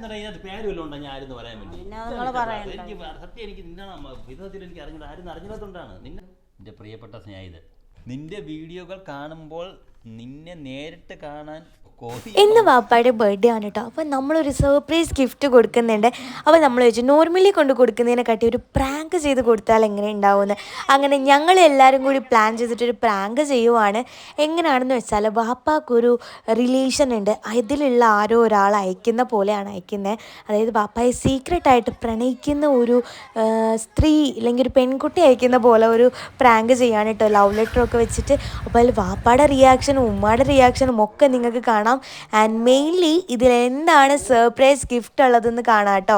ഇതിനകത്ത് പേരുമല്ലോ ഉണ്ടോ ഞാൻ ആരെന്ന് പറയാൻ വേണ്ടി എനിക്ക് സത്യം എനിക്ക് നിന്നാണ് വിധത്തിൽ എനിക്ക് അറിഞ്ഞത് ആരും അറിഞ്ഞതുകൊണ്ടാണ് നിന്റെ പ്രിയപ്പെട്ട സ്നേഹിതൻ നിന്റെ വീഡിയോകൾ കാണുമ്പോൾ നിന്നെ നേരിട്ട് കാണാൻ ഇന്ന് വാപ്പയുടെ ബർത്ത്ഡേ ആണ് കേട്ടോ. അപ്പോൾ നമ്മളൊരു സർപ്രൈസ് ഗിഫ്റ്റ് കൊടുക്കുന്നുണ്ട്. അപ്പോൾ നമ്മൾ വെച്ച് നോർമലി കൊണ്ട് കൊടുക്കുന്നതിനെക്കാട്ടി ഒരു പ്രാങ്ക് ചെയ്ത് കൊടുത്താൽ എങ്ങനെ ഉണ്ടാവുമെന്ന് അങ്ങനെ ഞങ്ങൾ എല്ലാവരും കൂടി പ്ലാൻ ചെയ്തിട്ടൊരു പ്രാങ്ക് ചെയ്യുവാണ്. എങ്ങനെയാണെന്ന് വെച്ചാൽ വാപ്പാക്കൊരു റിലേഷൻ ഉണ്ട്, അതിലുള്ള ആരോ ഒരാൾ അയക്കുന്ന പോലെയാണ് അയക്കുന്നത്. അതായത് വാപ്പായെ സീക്രട്ടായിട്ട് പ്രണയിക്കുന്ന ഒരു സ്ത്രീ അല്ലെങ്കിൽ ഒരു പെൺകുട്ടി അയക്കുന്ന പോലെ ഒരു പ്രാങ്ക് ചെയ്യാണ് കേട്ടോ, ലവ് ലെറ്ററൊക്കെ വെച്ചിട്ട്. അപ്പോൾ അതിൽ വാപ്പായുടെ റിയാക്ഷനും ഉമ്മയുടെ റിയാക്ഷനും ഒക്കെ നിങ്ങൾക്ക് കാണാം. ആൻഡ് മെയിൻലി ഇതിൽ എന്താണ് സർപ്രൈസ് ഗിഫ്റ്റ് ഉള്ളതെന്ന് കാണാം കേട്ടോ.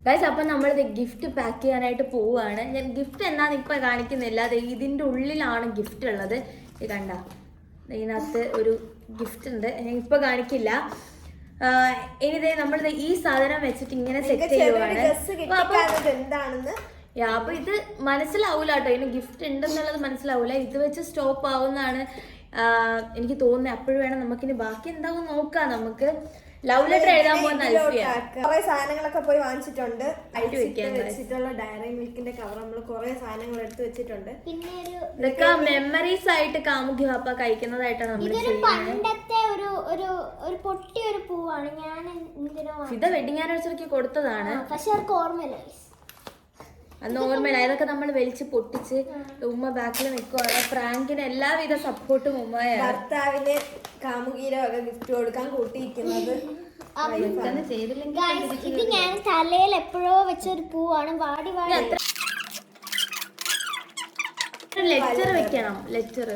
ഗൈസ്, അപ്പം നമ്മളിത് ഗിഫ്റ്റ് പാക്ക് ചെയ്യാനായിട്ട് പോവുകയാണ്. ഞാൻ ഗിഫ്റ്റ് എന്താണെന്ന് ഇപ്പം കാണിക്കുന്നില്ല, അത് ഇതിൻ്റെ ഉള്ളിലാണ് ഗിഫ്റ്റ് ഉള്ളത്. ഇത് കണ്ട, ഇതിനകത്ത് ഒരു ഗിഫ്റ്റ് ഉണ്ട്, ഞാൻ ഇപ്പം കാണിക്കില്ല. ഇനി നമ്മളിത് ഈ സാധനം വെച്ചിട്ട് ഇങ്ങനെ സെറ്റ് ചെയ്യുവാണ്. അപ്പൊ ഇത് മനസ്സിലാവൂല കേട്ടോ, ഇതിന് ഗിഫ്റ്റ് ഉണ്ടെന്നുള്ളത് മനസ്സിലാവൂല. ഇത് വെച്ച് സ്റ്റോപ്പ് ആവുന്നതാണ് എനിക്ക് തോന്നുന്നത്. അപ്പോഴും വേണം നമുക്കിനി ബാക്കി എന്താവും നോക്കാം. നമുക്ക് ലവ് ലെറ്റർ എഴുതാൻ പോകുന്ന കുറെ സാധനങ്ങളൊക്കെ പോയി വാങ്ങിച്ചിട്ടുണ്ട്. വെച്ചിട്ടുള്ള ഡയറി മിൽക്കിന്റെ കവർ നമ്മൾ കുറെ സാധനങ്ങൾ എടുത്ത് വെച്ചിട്ടുണ്ട്. പിന്നെ ഇതൊക്കെ മെമ്മറീസ് ആയിട്ട് കാമുകി വാപ്പ കഴിക്കുന്നതായിട്ടാണ് നമ്മൾ പണ്ടത്തെ ഒരു പൊട്ടിയൊരു പൂവാണ്. ഞാൻ ഇത് വെഡിങ് ആനിവേഴ്സറിക്ക് കൊടുത്തതാണ്. പക്ഷെ അവർക്ക് ഓർമ്മയില്ല, അന്ന് ഓർമ്മയില്ല. ഇതൊക്കെ നമ്മൾ വലിച്ച് പൊട്ടിച്ച് ഉമ്മ ബാക്കിൽ നിൽക്കുവാണ്. പ്രാങ്കിന് എല്ലാവിധ സപ്പോർട്ടും ഉമ്മയാണ്. ഭർത്താവിന് കാമുകിയുടെ വക ഗിഫ്റ്റ് കൊടുക്കാൻ കൂട്ടിയിരിക്കുന്നത്. ഇത് ഞാൻ തലയിൽ എപ്പോഴോ വെച്ചൊരു പൂവാണ്. വാടി വാടി ലെറ്റർ വെക്കണം. ലെറ്റർ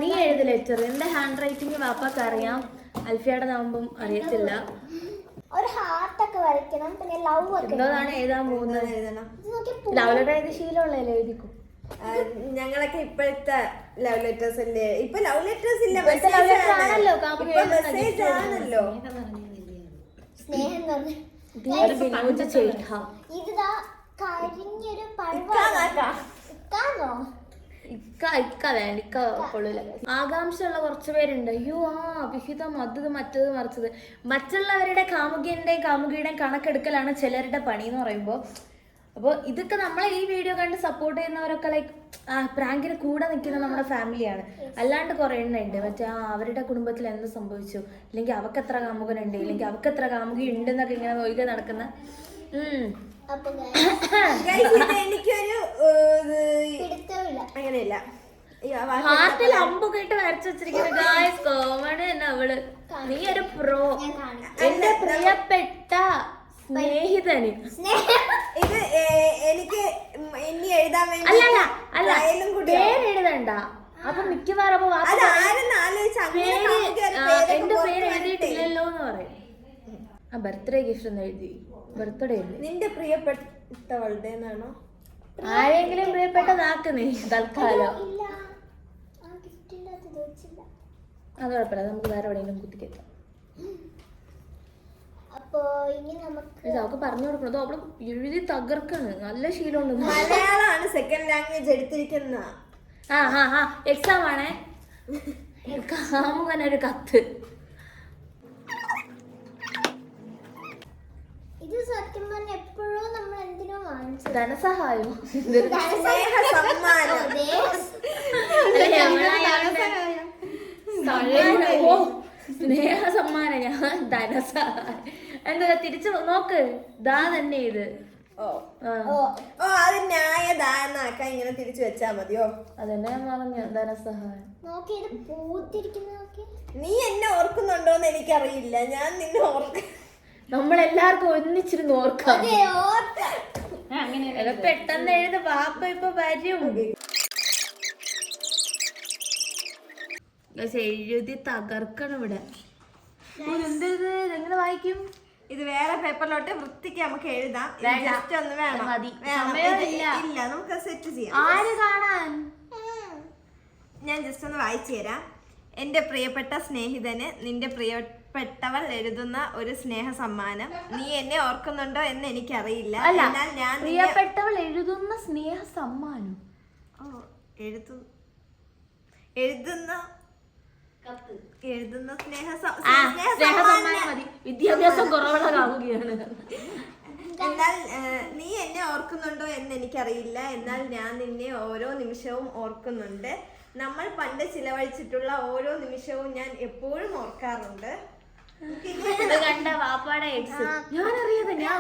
നീ എഴുതി ലെറ്റർ. എന്റെ ഹാൻഡ് റൈറ്റിംഗ് വാപ്പാക്ക് അറിയാം, അൽഫിയുടെ നാമ്പും അറിയത്തില്ല. ഒരു ഹാർട്ട് ഒക്കെ വരയ്ക്കണം. പിന്നെ ലവ് ഒക്കെ എന്തോന്നാണ് എഴുതാൻ പോകുന്നത്? ലവ് ലെറ്റർ എഴുതി ശീലമുള്ളതല്ലേ, എഴുതിക്കും. ഞങ്ങളൊക്കെ ഇപ്പോഴത്തെ ലവ് ലെറ്റേഴ്സ് അല്ലേ, ഇപ്പൊ ലവ് ലെറ്റേഴ്സ് ഇല്ല, മെസ്സേജ് ആണല്ലോ. സ്നേഹം പറഞ്ഞു ഇതാ കരിഞ്ഞൊരു പഴവാണോ. ഇക്ക വേണ്ട, ഇക്ക കൊള്ളൂല. ആകാംക്ഷയുള്ള കുറച്ചു പേരുണ്ട്. അയ്യോ അഭിഹിതം അത് മറ്റത് മറിച്ചത്. മറ്റുള്ളവരുടെ കാമുകിയുടെയും കണക്കെടുക്കലാണ് ചിലരുടെ പണി എന്ന് പറയുമ്പോൾ. അപ്പോൾ ഇതൊക്കെ നമ്മളെ ഈ വീഡിയോ കണ്ട് സപ്പോർട്ട് ചെയ്യുന്നവരൊക്കെ ലൈക്ക് പ്രാങ്കിന് കൂടെ നിൽക്കുന്ന നമ്മുടെ ഫാമിലിയാണ്. അല്ലാണ്ട് കുറേ എണ്ണുണ്ട് മറ്റേ അവരുടെ കുടുംബത്തിൽ എന്ത് സംഭവിച്ചു, ഇല്ലെങ്കിൽ അവർക്ക് എത്ര കാമുകനുണ്ട്, ഇല്ലെങ്കിൽ അവർക്ക് എത്ര കാമുകി ഉണ്ട് എന്നൊക്കെ ഇങ്ങനെ നോക്കി നടക്കുന്ന. എനിക്കൊരു അങ്ങനെയല്ല, ഹാർട്ടിൽ അമ്പൊക്കെ ഇട്ട് വരച്ചു വെച്ചിരിക്കുന്ന ഗായ്സ് കോമണ് തന്നെ അവള്. നീ ഒരു പ്രോ. എന്റെ പ്രിയപ്പെട്ട സ്നേഹിതന് ഇത് എനിക്ക് ഇനി എഴുതാൻ വേണ്ടി അല്ല പേരെഴുതണ്ട. അപ്പൊ മിക്കവാറും എന്റെ പേര് എഴുതിയിട്ടില്ലല്ലോ എന്ന് പറയും. ആ ബർത്ത്ഡേ ഗിഫ്റ്റ് ഒന്ന് എഴുതി. ബർത്ത്ഡേ നിന്റെ പ്രിയപ്പെട്ടവളുടെ എന്നാണോ? ആരെങ്കിലും പ്രിയപ്പെട്ടതാക്ക് നീ തൽക്കാലം. അത് കുഴപ്പമില്ല, നമുക്ക് വേറെ എവിടെയെങ്കിലും കുത്തിക്കെത്താം. അവക്ക് പറഞ്ഞു കൊടുക്കണത് അവള് എഴുതി തകർക്കാണ്. നല്ല ശീലമുണ്ട്. മലയാളമാണ് സെക്കൻഡ് ലാംഗ്വേജ് എടുത്തിരിക്കുന്ന. എക്സാം ആണേ. കാമുകനൊരു കത്ത്. ഇത് സത്യം പറഞ്ഞ എപ്പോഴും നമ്മൾ എന്തിനോ വാങ്ങിച്ചു. ധനസഹായം, സ്നേഹ സമ്മാനം. ഞാൻ ധനസഹായം എന്താ തിരിച്ചു നോക്ക്. ദാ തന്നെ ഇത്. അത് ന്യായദാനാക്കാൻ ഇങ്ങനെ തിരിച്ചു വെച്ചാ മതിയോ? അതെന്നെ ഞാൻ പറഞ്ഞു, ധനസഹായം. നീ എന്നെ ഓർക്കുന്നുണ്ടോന്ന് എനിക്കറിയില്ല, ഞാൻ നിന്നെ ഓർക്ക. നമ്മളെല്ലാവർക്കും ഒന്നിച്ചിരുന്ന് ഓർക്കാം. പെട്ടെന്ന് എഴുത പാപ്പ ഇപ്പൊ വരും. എഴുതി തകർക്കണം ഇവിടെ. എന്തത് എങ്ങനെ വായിക്കും? ഇത് വേറെ പേപ്പറിലോട്ട് വൃത്തിക്ക് നമുക്ക് എഴുതാം. ഒന്ന് വേണം. ഇല്ല, നമുക്ക് സെറ്റ് ചെയ്യാം. ആര് കാണാൻ? ഞാൻ ജസ്റ്റ് ഒന്ന് വായിച്ചു തരാം. എൻ്റെ പ്രിയപ്പെട്ട സ്നേഹിതന് നിന്റെ പ്രിയപ്പെട്ട പ്രിയപ്പെട്ടവൾ എഴുതുന്ന ഒരു സ്നേഹ സമ്മാനം. നീ എന്നെ ഓർക്കുന്നുണ്ടോ എന്ന് എനിക്കറിയില്ല. എന്നാൽ ഞാൻ പ്രിയപ്പെട്ടവൾ എഴുതുന്ന സ്നേഹ സമ്മാനം. എഴുതുന്ന സ്നേഹ സമ്മാനം മതി. വിദ്യാഭ്യാസം കുറവുള്ളതാവുകയാണ്. എന്നാൽ നീ എന്നെ ഓർക്കുന്നുണ്ടോ എന്ന് എനിക്കറിയില്ല. എന്നാൽ ഞാൻ നിന്നെ ഓരോ നിമിഷവും ഓർക്കുന്നുണ്ട്. നമ്മൾ പണ്ട് ചിലവഴിച്ചിട്ടുള്ള ഓരോ നിമിഷവും ഞാൻ എപ്പോഴും ഓർക്കാറുണ്ട്. കണ്ട വാപ്പാടെ എക്സ് ഞാനറിയാതെ ഞാൻ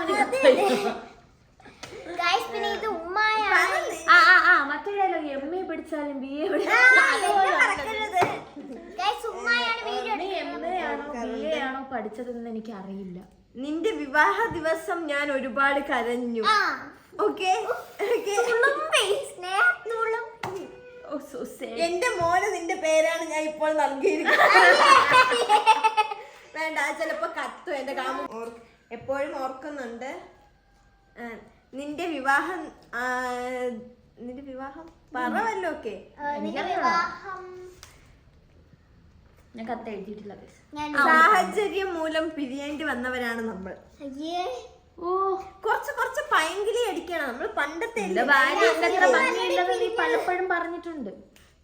പിന്നെ ഇത് ഉമ്മായാണ്. മറ്റേ ഡയലോഗ് MA പഠിച്ചാലും BA ആണോ പഠിച്ചതെന്ന് എനിക്ക് അറിയില്ല. നിന്റെ വിവാഹ ദിവസം ഞാൻ ഒരുപാട് കരഞ്ഞു. ഓക്കെ എന്റെ മോന് നിന്റെ പേരാണ് ഞാൻ ഇപ്പോൾ നൽകിയിരിക്കുന്നത്. വേണ്ട, ചിലപ്പോ കത്തും. എന്റെ കാമം എപ്പോഴും ഓർക്കുന്നുണ്ട്. നിന്റെ വിവാഹം പറവല്ലോ. ഓക്കെ, ഞാൻ കത്ത് എഴുതിയിട്ടില്ല. സാഹചര്യം മൂലം പിരിയേണ്ടി വന്നവരാണ് നമ്മൾ. കുറച്ച് പൈങ്കിളി അടിക്കണം. നമ്മൾ പണ്ടത്തെ നീ പലപ്പോഴും പറഞ്ഞിട്ടുണ്ട്.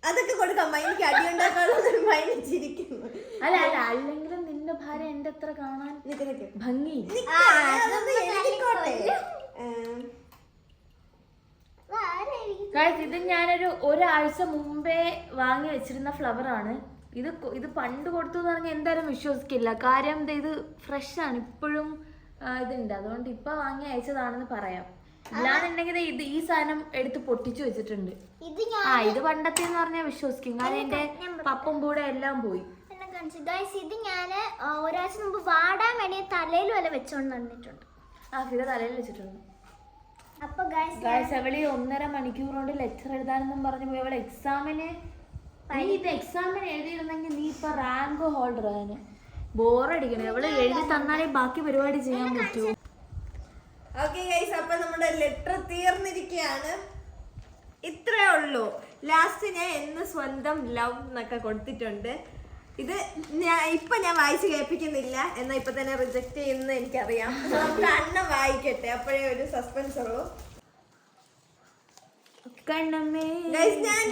അതൊക്കെ കൊടുക്കാം. മൈനിക്ക് അടിയുണ്ടാക്കാനുള്ള മൈനിച്ചിരിക്കുന്നു. അല്ല അല്ലെങ്കിലും നിന്റെ ഭാര്യ എന്റെ അത്ര കാണാൻ ഭംഗി. ഇത് ഞാനൊരു ഒരാഴ്ച മുമ്പേ വാങ്ങി വെച്ചിരുന്ന ഫ്ലവർ ആണ്. ഇത് പണ്ട് കൊടുത്തു എന്ന് പറഞ്ഞാൽ എന്തായാലും വിശ്വസിക്കില്ല. കാര്യം ഇത് ഫ്രഷ് ആണ്, ഇപ്പോഴും ഇതുണ്ട്. അതുകൊണ്ട് ഇപ്പൊ വാങ്ങി അയച്ചതാണെന്ന് പറയാം. ഇല്ലാന്നുണ്ടെങ്കിൽ ഈ സാധനം എടുത്ത് പൊട്ടിച്ചു വെച്ചിട്ടുണ്ട്. ഇത് പണ്ടത്തെ എന്ന് പറഞ്ഞാൽ വിശ്വസിക്കും. കാരണം എന്റെ പപ്പും കൂടെ എല്ലാം പോയി. ഇത് ഞാൻ ഒരാഴ്ച മുമ്പ് വാടാൻ വേണ്ടി തലയിൽ വല്ല വെച്ചോണ്ട് വന്നിട്ടുണ്ട്. ഫിദ തലയിൽ വെച്ചിട്ടുണ്ട്. അപ്പൊ അവള് 1.5 മണിക്കൂർ കൊണ്ട് ലെക്ചർ എഴുതാനെന്നും പറഞ്ഞു പോയി. അവളെ എക്സാമിന് എഴുതിയിരുന്നെങ്കിൽ നീ ഇപ്പൊ റാങ്ക് ഹോൾഡർ ആണ്. ബോറടിക്കണേ. അവള് എഴുതി തന്നാലേ ബാക്കി പരിപാടി ചെയ്യാൻ പറ്റൂ. ഓക്കെ ഗൈസ്, അപ്പൊ നമ്മുടെ ലെറ്റർ തീർന്നിരിക്കുകയാണ്. ഇത്രേ ഉള്ളൂ. ലാസ്റ്റ് ഞാൻ എന്ന് സ്വന്തം ലവ് എന്നൊക്കെ കൊടുത്തിട്ടുണ്ട്. ഇത് ഞാൻ വായിച്ച് കേൾപ്പിക്കുന്നില്ല. എന്നാ ഇപ്പൊ തന്നെ റിജക്ട് ചെയ്യുന്നത് എനിക്കറിയാം. നമുക്ക് അണ്ണ വായിക്കട്ടെ, അപ്പോഴേ ഒരു സസ്പെൻസ് ഉള്ളൂ. ഗൈസ്, ഞാൻ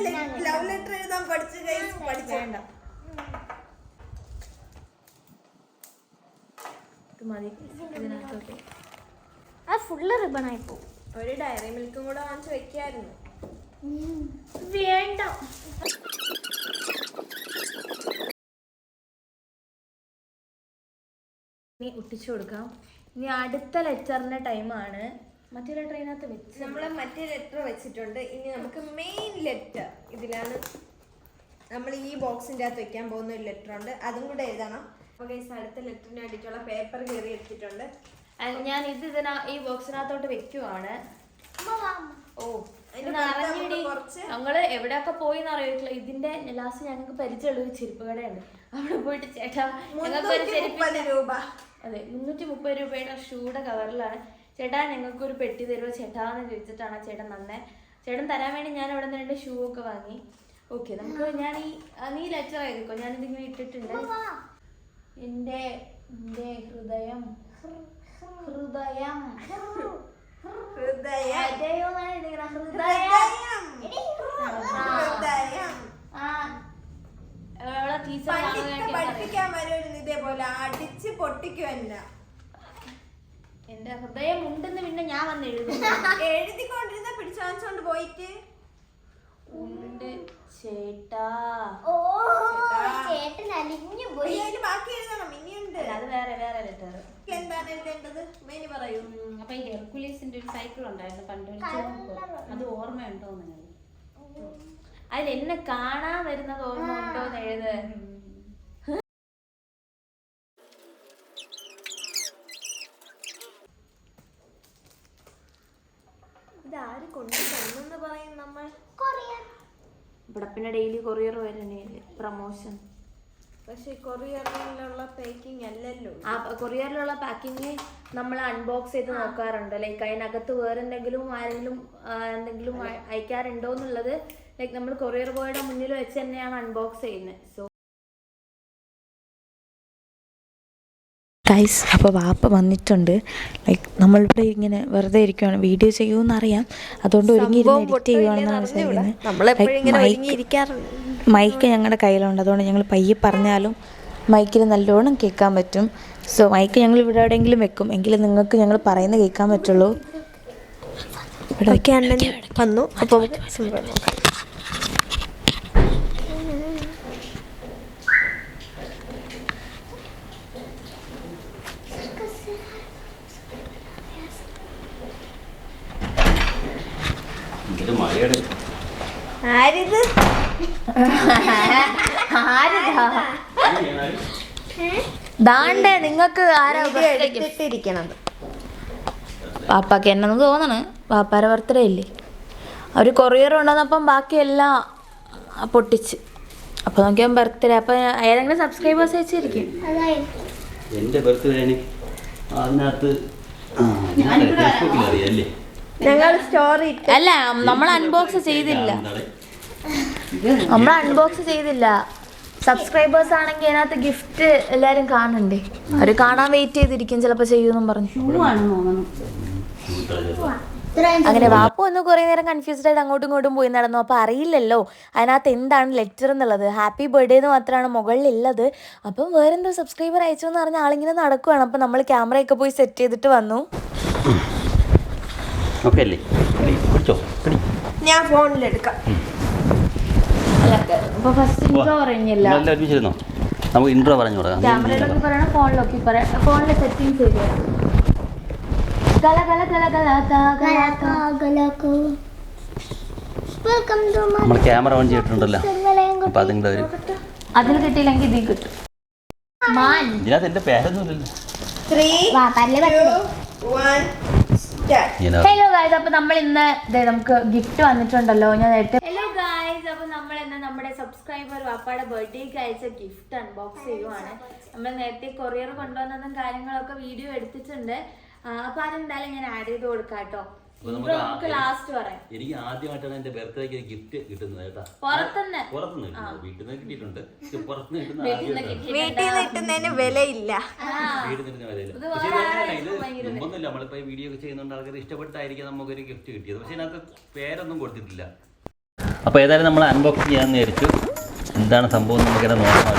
ലവ് ലെറ്റർ എഴുതാൻ പഠിച്ചു. ഗൈസ് പഠിച്ചേണ്ട. ഫുള്ള് റിബൺ ആയി പോകും. ഒരു ഡയറി മിൽക്കും കൂടെ വാങ്ങിച്ചു വെക്കായിരുന്നു. വേണ്ട. ഇനി ഒട്ടിച്ചു കൊടുക്കാം. ഇനി അടുത്ത ലെറ്ററിന്റെ ടൈമാണ്. മറ്റേ ലെറ്റർ ഇതിനകത്ത് വെച്ച് നമ്മള് മറ്റേ ലെറ്റർ വെച്ചിട്ടുണ്ട്. ഇനി നമുക്ക് മെയിൻ ലെറ്റർ ഇതിലാണ്. നമ്മൾ ഈ ബോക്സിന്റെ അകത്ത് വെക്കാൻ പോകുന്ന ഒരു ലെറ്റർ ഉണ്ട്, അതും കൂടെ എഴുതണം. അപ്പൊ ഗൈസ്, അടുത്ത ലെറ്ററിന് വേണ്ടിയിട്ടുള്ള പേപ്പർ കീറി എടുത്തിട്ടുണ്ട്. ഞാൻ ഈ ബോക്സിനകത്തോട്ട് വെക്കുവാണ്. ഞങ്ങള് എവിടെയൊക്കെ പോയി അറിയിട്ടില്ല. ഇതിന്റെ ലാസ്റ്റ് ഞങ്ങൾക്ക് പരിചയമുള്ള ഒരു ചെരുപ്പ് കടയുണ്ട്. അവിടെ പോയിട്ട് ചേട്ടാ ഞങ്ങൾക്ക് ഒരു ചെരുപ്പ് രൂപ, അതെ 330 രൂപയുടെ ഷൂയുടെ കവറിലാണ്. ചേട്ടാ ഞങ്ങൾക്കൊരു പെട്ടി തരുമോ ചേട്ടാന്ന് ചോദിച്ചിട്ടാണ് ചേട്ടൻ തന്നെ. ചേട്ടൻ തരാൻ വേണ്ടി ഞാൻ അവിടെ നിന്ന് 2 ഷൂ ഒക്കെ വാങ്ങി. ഓക്കെ, നമുക്ക് നീ ലെറ്റർ ആയിരിക്കോ. ഞാനിതിങ്ങനെ ഇട്ടിട്ടുണ്ട്. എന്റെ ഹൃദയം പഠിപ്പിക്കാൻ വരും. ഇതേപോലെ അടിച്ച് പൊട്ടിക്കുവല്ല. എന്റെ ഹൃദയം ഉണ്ടെന്ന് പിന്നെ ഞാൻ വന്ന് എഴുതിക്കൊണ്ടിരുന്ന പിടിച്ചോണ്ട് പോയിട്ട് ഉണ്ട് ചേട്ടാ. ചേട്ടൻ അലിഞ്ഞു പോയി. ബാക്കി എഴുതണം, ഇനിയുണ്ട്. അത് വേറെ ലെറ്റർ. എന്താണ് എഴുതേണ്ടത്? മെയിൻ പറയൂ. അപ്പൊ ഈ ഹെർക്കുലീസിന്റെ ഒരു സൈക്കിൾ ഉണ്ടായിരുന്നു പണ്ട്. അത് ഓർമ്മയുണ്ടോന്ന് അതിൽ എന്നെ കാണാൻ വരുന്നത് ഓർമ്മ ഉണ്ടോന്ന് എഴുത. ഇതാര് കൊണ്ടുവന്നെന്ന് പറയും നമ്മൾ? ഇവിടെ പിന്നെ ഡെയിലി കൊറിയർ വരണേ പ്രമോഷൻ. പക്ഷെ കൊറിയറിലുള്ള പാക്കിംഗ് അല്ലല്ലോ. കൊറിയറിലുള്ള പാക്കിങ് നമ്മൾ അൺബോക്സ് ചെയ്ത് നോക്കാറുണ്ട്. ലൈക്ക് അതിനകത്ത് വേറെ എന്തെങ്കിലും അയക്കാറുണ്ടോ എന്നുള്ളത് ലൈക്ക് നമ്മൾ കൊറിയർ ബോയുടെ മുന്നിൽ വെച്ച് തന്നെയാണ് അൺബോക്സ് ചെയ്യുന്നത്. സോ ഗൈസ്, അപ്പോൾ വാപ്പ വന്നിട്ടുണ്ട്. ലൈക്ക് നമ്മളിവിടെ ഇങ്ങനെ വെറുതെ ഇരിക്കുവാണ്, വീഡിയോ ചെയ്യുമെന്നറിയാം, അതുകൊണ്ട് ഒരുങ്ങിയിരുന്ന് എഡിറ്റ് ചെയ്യുവാണെന്നാണ് വിചാരിക്കുന്നത്. മൈക്ക് ഞങ്ങളുടെ കയ്യിലുണ്ട്, അതുകൊണ്ട് ഞങ്ങൾ പയ്യെ പറഞ്ഞാലും മൈക്കിൽ നല്ലോണം കേൾക്കാൻ പറ്റും. സോ മൈക്ക് ഞങ്ങൾ ഇവിടെ എവിടെയെങ്കിലും വെക്കും, എങ്കിലും നിങ്ങൾക്ക് ഞങ്ങൾ പറയുന്നത് കേൾക്കാൻ പറ്റുള്ളൂ. ഇവിടെ വന്നു. അപ്പോൾ ആരിത് ദാണ്ടേ നിങ്ങൾക്ക് ആരാ എടുത്തിട്ടിരിക്കണത്? പാപ്പാക്ക് എന്നു തോന്നണ്, പാപ്പാരെ ബർത്ത്ഡേ ഇല്ലേ, അവർ കൊറിയർ കൊണ്ടുവന്നപ്പം ബാക്കിയെല്ലാം പൊട്ടിച്ച്. അപ്പോൾ നോക്കിയാൽ ബർത്ത്ഡേ, അപ്പം ഏതെങ്കിലും സബ്സ്ക്രൈബേഴ്സ് അയച്ചിരിക്കും. എൻ്റെ ബർത്ത്ഡേ അതിനകത്ത് ഞങ്ങൾ സ്റ്റോറി അല്ല, നമ്മൾ അൺബോക്സ് ചെയ്തില്ല, സബ്സ്ക്രൈബേഴ്സ് ആണെങ്കിൽ അതിനകത്ത് ഗിഫ്റ്റ് എല്ലാവരും കാണണ്ടേ, അവർ കാണാൻ വെയിറ്റ് ചെയ്തിരിക്കും, ചിലപ്പോൾ ചെയ്യുമെന്നും പറഞ്ഞു. അങ്ങനെ വാപ്പ ഒന്ന് കുറേ നേരം കൺഫ്യൂസ്ഡ് ആയിട്ട് അങ്ങോട്ടും ഇങ്ങോട്ടും പോയി നടന്നു. അപ്പോൾ അറിയില്ലല്ലോ അതിനകത്ത് എന്താണ് ലെറ്റർ എന്നുള്ളത്. ഹാപ്പി ബർത്ത്ഡേ എന്ന് മാത്രമാണ് മുകളിലുള്ളത്. അപ്പം വേറെന്തോ സബ്സ്ക്രൈബർ അയച്ചു എന്ന് പറഞ്ഞ ആളിങ്ങനെ നടക്കുവാണ്. അപ്പം നമ്മൾ ക്യാമറയൊക്കെ പോയി സെറ്റ് ചെയ്തിട്ട് വന്നു. ഞാൻ ഫോണിലെടുക്കാം. അപ്പോൾ ഫസ്റ്റ് ഇൻട്രോ പറഞ്ഞില്ല, നമുക്ക് ഇൻട്രോ പറഞ്ഞു കൊടുക്കാം. ക്യാമറയിലൊക്കെ പറയണം, ഫോണിലൊക്കെ പറയാം, ഫോണിലെ സെറ്റിങ്സ് ചെയ്ത് തരാം. നമ്മൾ ക്യാമറ ഓൺ ചെയ്തിട്ടുണ്ടല്ലോ, അപ്പൊ അതിൻ്റെ ഒരു അതിൽ കിട്ടിയില്ലെങ്കിൽ ഇതിൽ കിട്ടും. ഇതിനകത്ത് എൻ്റെ പേരൊന്നുമില്ലല്ലോ. ഹലോ ഗായ്സ്, അപ്പൊ നമ്മൾ ഇന്ന് നമുക്ക് ഗിഫ്റ്റ് വന്നിട്ടുണ്ടല്ലോ. ഞാൻ നേരത്തെ ഹലോ ഗായ്സ്, അപ്പൊ നമ്മൾ ഇന്ന് നമ്മുടെ സബ്സ്ക്രൈബർ വാപ്പയുടെ ബർത്ത്ഡേക്ക് അയച്ച ഗിഫ്റ്റ് അൺബോക്സ് ചെയ്യുവാണ്. നമ്മൾ നേരത്തെ കൊറിയർ കൊണ്ടുവന്നതും കാര്യങ്ങളൊക്കെ വീഡിയോ എടുത്തിട്ടുണ്ട്. അപ്പൊ അതെന്തായാലും ഞാൻ ആഡ് ചെയ്ത് കൊടുക്കാം കേട്ടോ. നമുക്ക് ലാസ്റ്റ് പറയാം. എനിക്ക് ആദ്യമായിട്ടാണ് എന്റെ ബർത്ത്ഡേക്ക് ഗിഫ്റ്റ് കിട്ടുന്നത് കേട്ടോ. പുറത്തുനിന്ന് വീട്ടിൽ നിന്ന് കിട്ടിയിട്ടുണ്ട്, പുറത്തുനിന്ന് വീട്ടിൽ നിന്ന് കിട്ടുന്നതിന് വിലയില്ല. വീട്ടിൽ നിന്ന് വിലയില്ല. ഇത് മുമ്പൊന്നുമില്ല, നമ്മളിപ്പോ വീഡിയോ ഒക്കെ ചെയ്യുന്നുണ്ട്, ആൾക്കാർ ഇഷ്ടപ്പെട്ടായിരിക്കും നമുക്കൊരു ഗിഫ്റ്റ് കിട്ടിയത്. പക്ഷെ ഇതിനകത്ത് പേരൊന്നും കൊടുത്തിട്ടില്ല. അപ്പൊ ഏതായാലും നമ്മൾ അൺബോക്സ് ചെയ്യാന്ന് വിചാരിച്ചു. എന്താണ് സംഭവം നമുക്കിവിടെ നോക്കാം.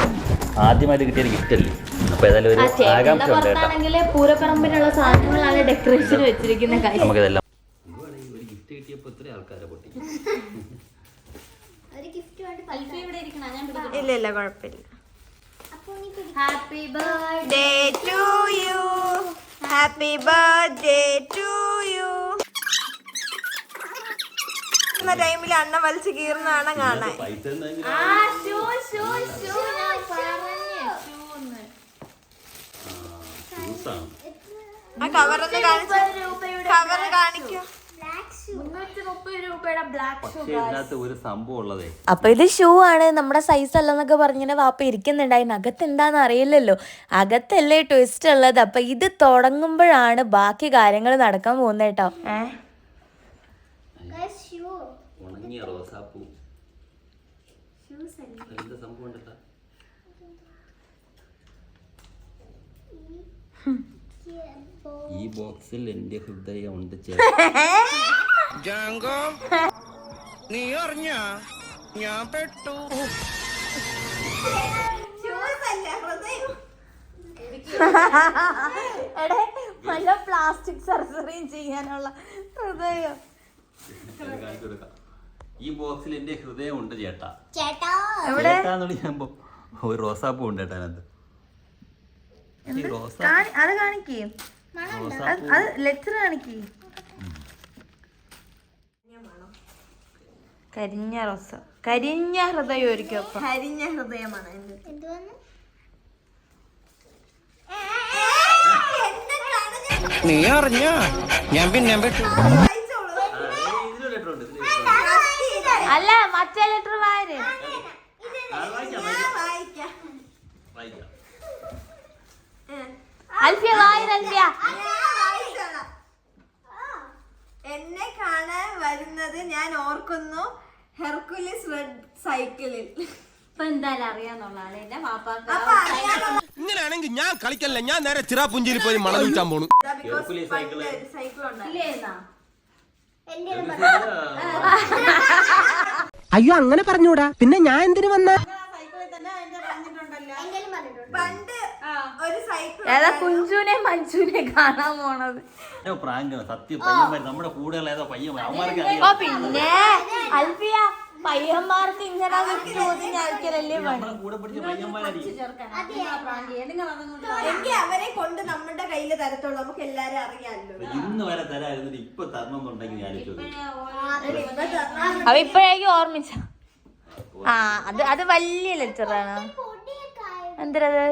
ആദ്യമായിട്ട് കിട്ടിയൊരു ഗിഫ്റ്റ് അല്ലേ, അപ്പൊ ഏതായാലും ഒരു ആകാംക്ഷ ഉണ്ട് കേട്ടോ. പൂരപ്പറമ്പിനുള്ള സാധനങ്ങളാണ് ഡെക്കറേഷൻ വെച്ചിരിക്കുന്ന കാര്യം. നമുക്കിതെല്ലാം ഒരു ഗിഫ്റ്റ് കിട്ടിയപ്പോ ഇത്ര ആൾക്കാരെ പൊട്ടി. ഇല്ല കുഴപ്പമില്ല. Happy birthday to you, happy birthday to you. ടൈമിൽ അണ്ണ വലിച്ച് കീറുന്നതാണ് കാണാൻ. ആ കവറൊന്ന് കാണിച്ചു, കവർ കാണിക്കൂ. 330 രൂപയുടെ ബ്ലാക്ക് ഷൂ. ഒരു സംഭവം ഉള്ളതേ, അപ്പൊ ഇത് ഷൂ ആണ്, നമ്മുടെ സൈസ് അല്ലെന്നൊക്കെ പറഞ്ഞിങ്ങനെ വാപ്പ ഇരിക്കുന്നുണ്ട്. അതിനകത്ത് എന്താന്ന് അറിയില്ലല്ലോ, അകത്തല്ലേ ട്വിസ്റ്റ് ഉള്ളത്. അപ്പൊ ഇത് തുടങ്ങുമ്പോഴാണ് ബാക്കി കാര്യങ്ങൾ നടക്കാൻ പോകുന്നത് കേട്ടോ. ഉണങ്ങിയ റോസാപ്പൂ എന്താ സംഭവം ഉണ്ടല്ലോ. ഈ ബോക്സിൽ എന്റെ ഹൃദയം ഉണ്ട്. നീ അറിഞ്ഞ ഞാൻ പെട്ടു. പ്ലാസ്റ്റിക് സർജറിയും ചെയ്യാനുള്ള ഹൃദയം. ഈ ബോക്സിൽ എന്റെ ഹൃദയം ഉണ്ട് ചേട്ടാ. എവിടെ ഒരു റോസാപ്പൂ ഉണ്ട് ചേട്ടാ അതിനകത്ത്. അത് കാണിക്കേ, അത് ലെറ്റർ കാണിക്കേ. കരിഞ്ഞ റോസ, കരിഞ്ഞ ഹൃദയം ഒരിക്കും. അപ്പൊ കരിഞ്ഞ ഹൃദയമാണ്. നീ അറിഞ്ഞ ഞാൻ പിന്നെ പെട്ടു. അല്ല, മറ്റേ ലെറ്റർ വായന. അൽഫിയ വായന. അൽഫിയ എന്നെ കാണാൻ വരുന്നത് ഞാൻ ഓർക്കുന്നു ഹെർക്കുലിസ് റെഡ് സൈക്കിളിൽ. ഇപ്പൊ എന്തായാലും അറിയാന്നുള്ളതാണ് എന്റെ വാപ്പാക്ക്. അപ്പൊ അറിയാനുള്ള ഇങ്ങനെയാണെങ്കിൽ ഞാൻ കളിക്കല്ല, ഞാൻ നേരെ ചിറാപുഞ്ചിയിൽ പോയി മണം വിൽക്കാൻ പോണു. ഹെർക്കുലീസ് സൈക്കിള് സൈക്കിൾ ഉണ്ടായി. ഇല്ലേന്നാ? അയ്യോ അങ്ങനെ പറഞ്ഞൂടാ, പിന്നെ ഞാൻ എന്തിനു വന്ന? പണ്ട് ഒരു സൈക്കിൾ ഏതാ കുഞ്ചുനെ മഞ്ജുനെ കാണാൻ പോണത്? പ്രാങ്ക് സത്യം പയ്യന്മാർ നമ്മുടെ കൂടെയുള്ള ഏതോ പയ്യന്മാർ അവന്മാർക്ക് ഓ അറിയാം. പിന്നെ അൽഫിയ പയ്യന്മാർക്ക് ഇങ്ങനെ ചോദ്യം നമ്മുടെ കൂടെ പഠിച്ച പയ്യന്മാരായിരിക്കും. എങ്കിൽ അവരെ കൊണ്ട് നമ്മുടെ കയ്യില് തരത്തുള്ളൂ, നമുക്ക് എല്ലാരും അറിയാമല്ലോ. ഇന്ന് വരെ തരായിരുന്നിട്ട് ഇപ്പൊ തരണം എന്നുണ്ടെങ്കിൽ ഞാൻ ചോദിച്ചു. അവ ഇപ്പഴേക്കും ഓർമ്മിച്ച. ആ അത് വലിയ ലെറ്ററാണ്. എന്തരത്?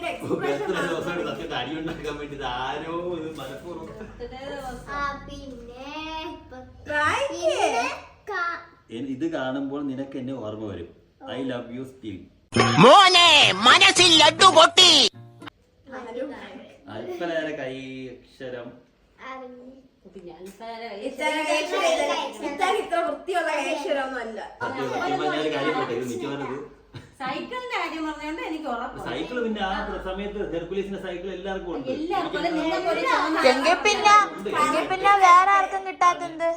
എത്ര ദിവസമായിട്ട് സത്യത്തെ അടി ഉണ്ടാക്കാൻ വേണ്ടി ആരോ ഇത് മനഃപൂർവ്വം. ഇത് കാണുമ്പോൾ നിനക്ക് എന്നെ ഓർമ്മ വരും. I love you still. മോനെ മനസ്സിൽ ലഡ്ഡു പൊട്ടി. അല്പനേര കൈ അക്ഷരം ഇത്ര വൃത്തിയുള്ള കേശ്വരൊന്നും അല്ല. സത്യമായ കാര്യം പോട്ടെ, ഇത് മിക്കവാറും സൈക്കിളിന്റെ കാര്യം പറഞ്ഞോണ്ട് എനിക്ക് ഉറപ്പാണ്. സൈക്കിള് പിന്നെ ആ സമയത്ത് ഹെർക്കുലീസിന്റെ സൈക്കിൾ എല്ലാവർക്കും ഉണ്ട്. എങ്കിൽ പിന്നെ വേറെ ആർക്കും കിട്ടാത്തത്?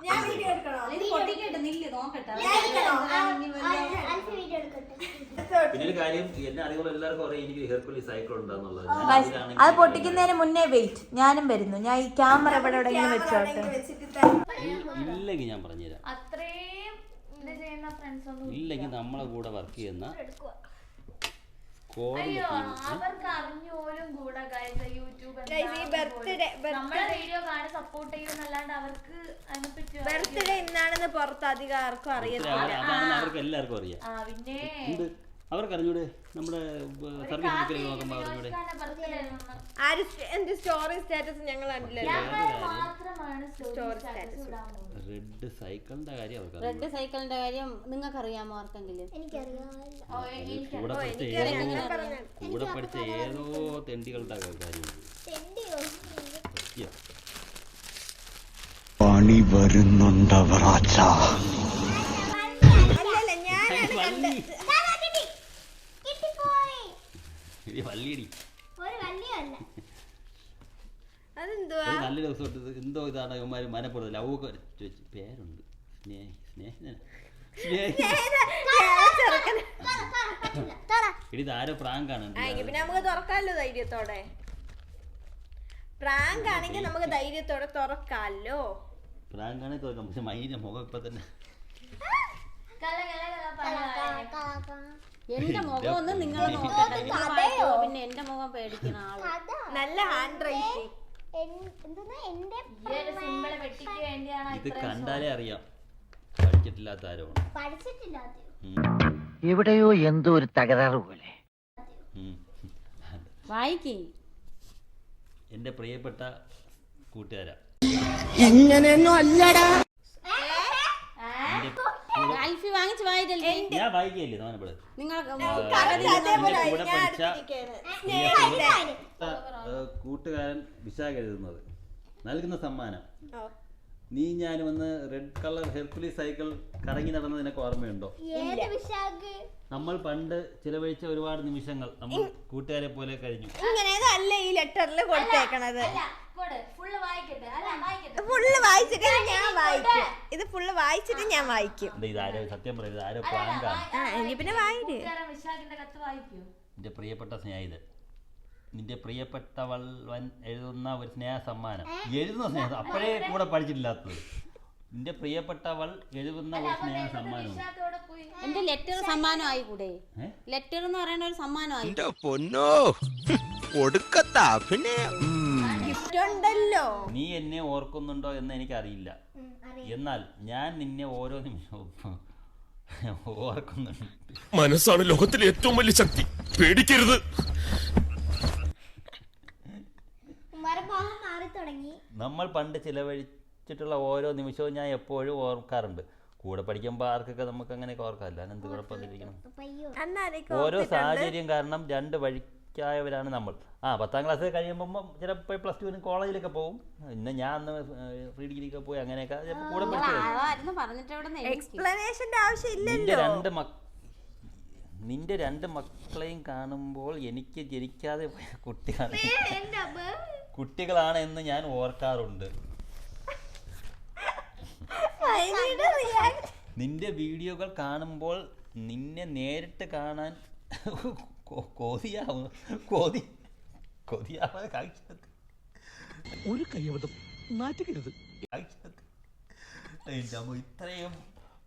ഞാൻ വീഡിയോ എടുക്കണോ? ഇത് പൊട്ടിക്കട്ടെ, നില്ല് നോക്കട്ടെ. പിന്നെ ഒരു കാര്യം, എന്നെ അറിവുള്ള എല്ലാവർക്കും അറിയാം എനിക്ക് ഹെർക്കുലീസ് സൈക്കിൾ ഉണ്ടാന്നുള്ളത്. അത് പൊട്ടിക്കുന്നതിന് മുന്നേ വെയിറ്റ്, ഞാനും വരുന്നു. ഞാൻ ഈ ക്യാമറ ഇവിടെ എവിടെയെങ്കിലും വെച്ചോട്ടെ. ഇല്ലെങ്കിൽ ഞാൻ പറഞ്ഞുതരാം. അത്രയും ഇത് ചെയ്യുന്ന ഫ്രണ്ട്സ് ഒന്നും ഇല്ലെങ്കിൽ നമ്മളെ കൂടെ വർക്ക് ചെയ്യുന്ന അവർക്ക് അറിഞ്ഞോലും കൂടെ യൂട്യൂബ് നമ്മളെ വീഡിയോ കാണി സപ്പോർട്ട് ചെയ്യുന്നല്ലാണ്ട് അവർക്ക് അതിനെപ്പറ്റി ബർത്ത്ഡേ ഇന്നാണെന്ന് പുറത്ത് അധികം ആർക്കും അറിയത്തില്ല. അതാണ് അവർക്ക് എല്ലാവർക്കും അറിയാം. പിന്നെ അവർക്ക് അറിഞ്ഞൂടെ? നമ്മുടെ സർവീസ് ബുക്കിൽ നോക്കുമ്പോൾ അറിഞ്ഞൂടെ? ആര് എന്ത് സ്റ്റോറി സ്റ്റാറ്റസ് ഞങ്ങൾ കണ്ടില്ലല്ലോ. മാത്രമാണ് സ്റ്റോറി സ്റ്റാറ്റസ് ഇടാൻ പോകുന്നത്. റെഡ് സൈക്കിളിന്റെ കാര്യം അവർക്ക് റെഡ് സൈക്കിളിന്റെ കാര്യം നിങ്ങൾക്ക് അറിയാമോ ആർക്കെങ്കിലും? കൂടെ പഠിച്ച ഏതോ തെണ്ടികളുടെ കാര്യം. പണി വരുന്നുണ്ടവറാച്ച. അല്ലല്ല ഞാനാണ് കണ്ടത്. വള്ളിയടി അതെന്തുവാ? നല്ല ദിവസം എന്തോ ഇതാണ് ഇവന്മാര് മനപ്പുറത്ത് ലവൊക്കെ ചോദിച്ചു. പേരുണ്ട് ഇടി ആരോ പ്രാങ്കാണ്. പിന്നെ നമുക്ക് തുറക്കാമല്ലോ ധൈര്യത്തോടെ. പ്രാങ്ക് ആണെങ്കിൽ നമുക്ക് ധൈര്യത്തോടെ തുറക്കാമല്ലോ. പ്രാങ്കാണെങ്കിൽ തുറക്കാം, പക്ഷെ മൈൻ്റെ മുഖം ഇപ്പൊ തന്നെ എന്റെ മുഖം ഒന്ന് നിങ്ങൾ നോക്കട്ടെ. പിന്നെ എന്റെ മുഖം പേടിക്കുന്ന ആള്. നല്ല ഹാൻഡ് റൈറ്റിംഗ്. സിമ്പിള് വെട്ടിക്ക് വേണ്ടിയാണ് ഇത് കണ്ടാലേ അറിയാം പഠിച്ചിട്ടില്ലാത്ത ആരോണ്. എവിടെയോ എന്തോ ഒരു തകരാറ് പോലെ. വായിക്കേ. എന്റെ പ്രിയപ്പെട്ട കൂട്ടുകാരാ, ഇങ്ങനെയൊന്നും അല്ലടാ. അൽഫി വാങ്ങിച്ച് വായിട്ടല്ലേ? ഞാൻ വായിക്കല്ലേ നോനപ്പള്. നിങ്ങൾ കൂടെ പഠിച്ച കൂട്ടുകാരൻ വിശാഖ എഴുതുന്നത് നൽകുന്ന സമ്മാനം. നീ ഞാൻ വന്ന് റെഡ് കളർ ഹെർക്കുലീസ് സൈക്കിൾ കറങ്ങി നടന്നത് നിനക്ക് ഓർമ്മയുണ്ടോ? നമ്മൾ പണ്ട് ചിലവഴിച്ച ഒരുപാട് നിമിഷങ്ങൾ നമ്മൾ കൂട്ടുകാരെ പോലെ കഴിഞ്ഞു. ഇങ്ങനെയല്ല ഈ ലെറ്ററിൽ കൊടുത്തേക്കണത്. ഫുള്ള് വായിക്കട്ടെ. ഫുള്ള് വായിച്ചിട്ട് ഞാൻ വായിക്കും. ഇത് ഫുള്ള് വായിച്ചിട്ട് ഞാൻ വായിക്കും. ഇതാരോ സത്യം പറയുന്നത് ആരോ പ്രാങ്കാണ്. എങ്കിൽ പിന്നെ വായിര്. വിശാഖിന്റെ കത്ത് വായിക്കൂ. എന്റെ പ്രിയപ്പെട്ട സ്നേഹിതൻ, നിന്റെ പ്രിയപ്പെട്ടവൾ എഴുതുന്ന ഒരു സ്നേഹ സമ്മാനം. എഴുതുന്ന സ്നേഹം അപ്പോഴേ കൂടെ പഠിച്ചിട്ടില്ലാത്തത്. നിന്റെ പ്രിയപ്പെട്ടവൾ എഴുതുന്ന ഒരു സ്നേഹ സമ്മാനം. എന്റെ ലെറ്റർ സമ്മാനം ആയിക്കൂടെ? ലെറ്റർ എന്ന് പറയുന്ന ഒരു സമ്മാനമായി. പൊന്നോ കൊടുക്കത്താ പിന്നെ. ഉണ്ടല്ലോ. നീ എന്നെ ഓർക്കുന്നുണ്ടോ എന്ന് എനിക്കറിയില്ല, എന്നാൽ ഞാൻ നിന്നെ ഓരോ നിമിഷവും ഓർക്കുന്നുണ്ട്. മനസ്സാണ് ലോകത്തിലെ ഏറ്റവും വലിയ ശക്തി, പേടിക്കരുത്. നമ്മൾ പണ്ട് ചിലവഴിച്ചിട്ടുള്ള ഓരോ നിമിഷവും ഞാൻ എപ്പോഴും ഓർക്കാറുണ്ട്. കൂടെ പഠിക്കുമ്പോൾ ആർക്കൊക്കെ നമുക്ക് അങ്ങനെയൊക്കെ ഓർക്കാമല്ലോ. എന്ത് കുഴപ്പമിരിക്കണം. ഓരോ സാഹചര്യം കാരണം രണ്ട് ആയവരാണ് നമ്മൾ. 10ാം ക്ലാസ് കഴിയുമ്പം ചിലപ്പോൾ +2 കോളേജിലൊക്കെ പോകും. പിന്നെ ഞാൻ അന്ന് ഫ്രീ ഡിഗ്രിക്ക് പോയി അങ്ങനെയൊക്കെ കൂടെ എക്സ്പ്ലനേഷന്റെ ആവശ്യമില്ലല്ലോ. നിന്റെ 2 മക്കളെയും കാണുമ്പോൾ എനിക്ക് ജനിക്കാതെ പോയ കുട്ടികളാണ് എന്ന് ഞാൻ ഓർക്കാറുണ്ട്. നിന്റെ വീഡിയോകൾ കാണുമ്പോൾ നിന്നെ നേരിട്ട് കാണാൻ കൊതിയാവാതെ കാഴ്ചത്ത് ഒരു കയ്യബദ്ധം നാറ്റുകരുത്. ഇത്രയും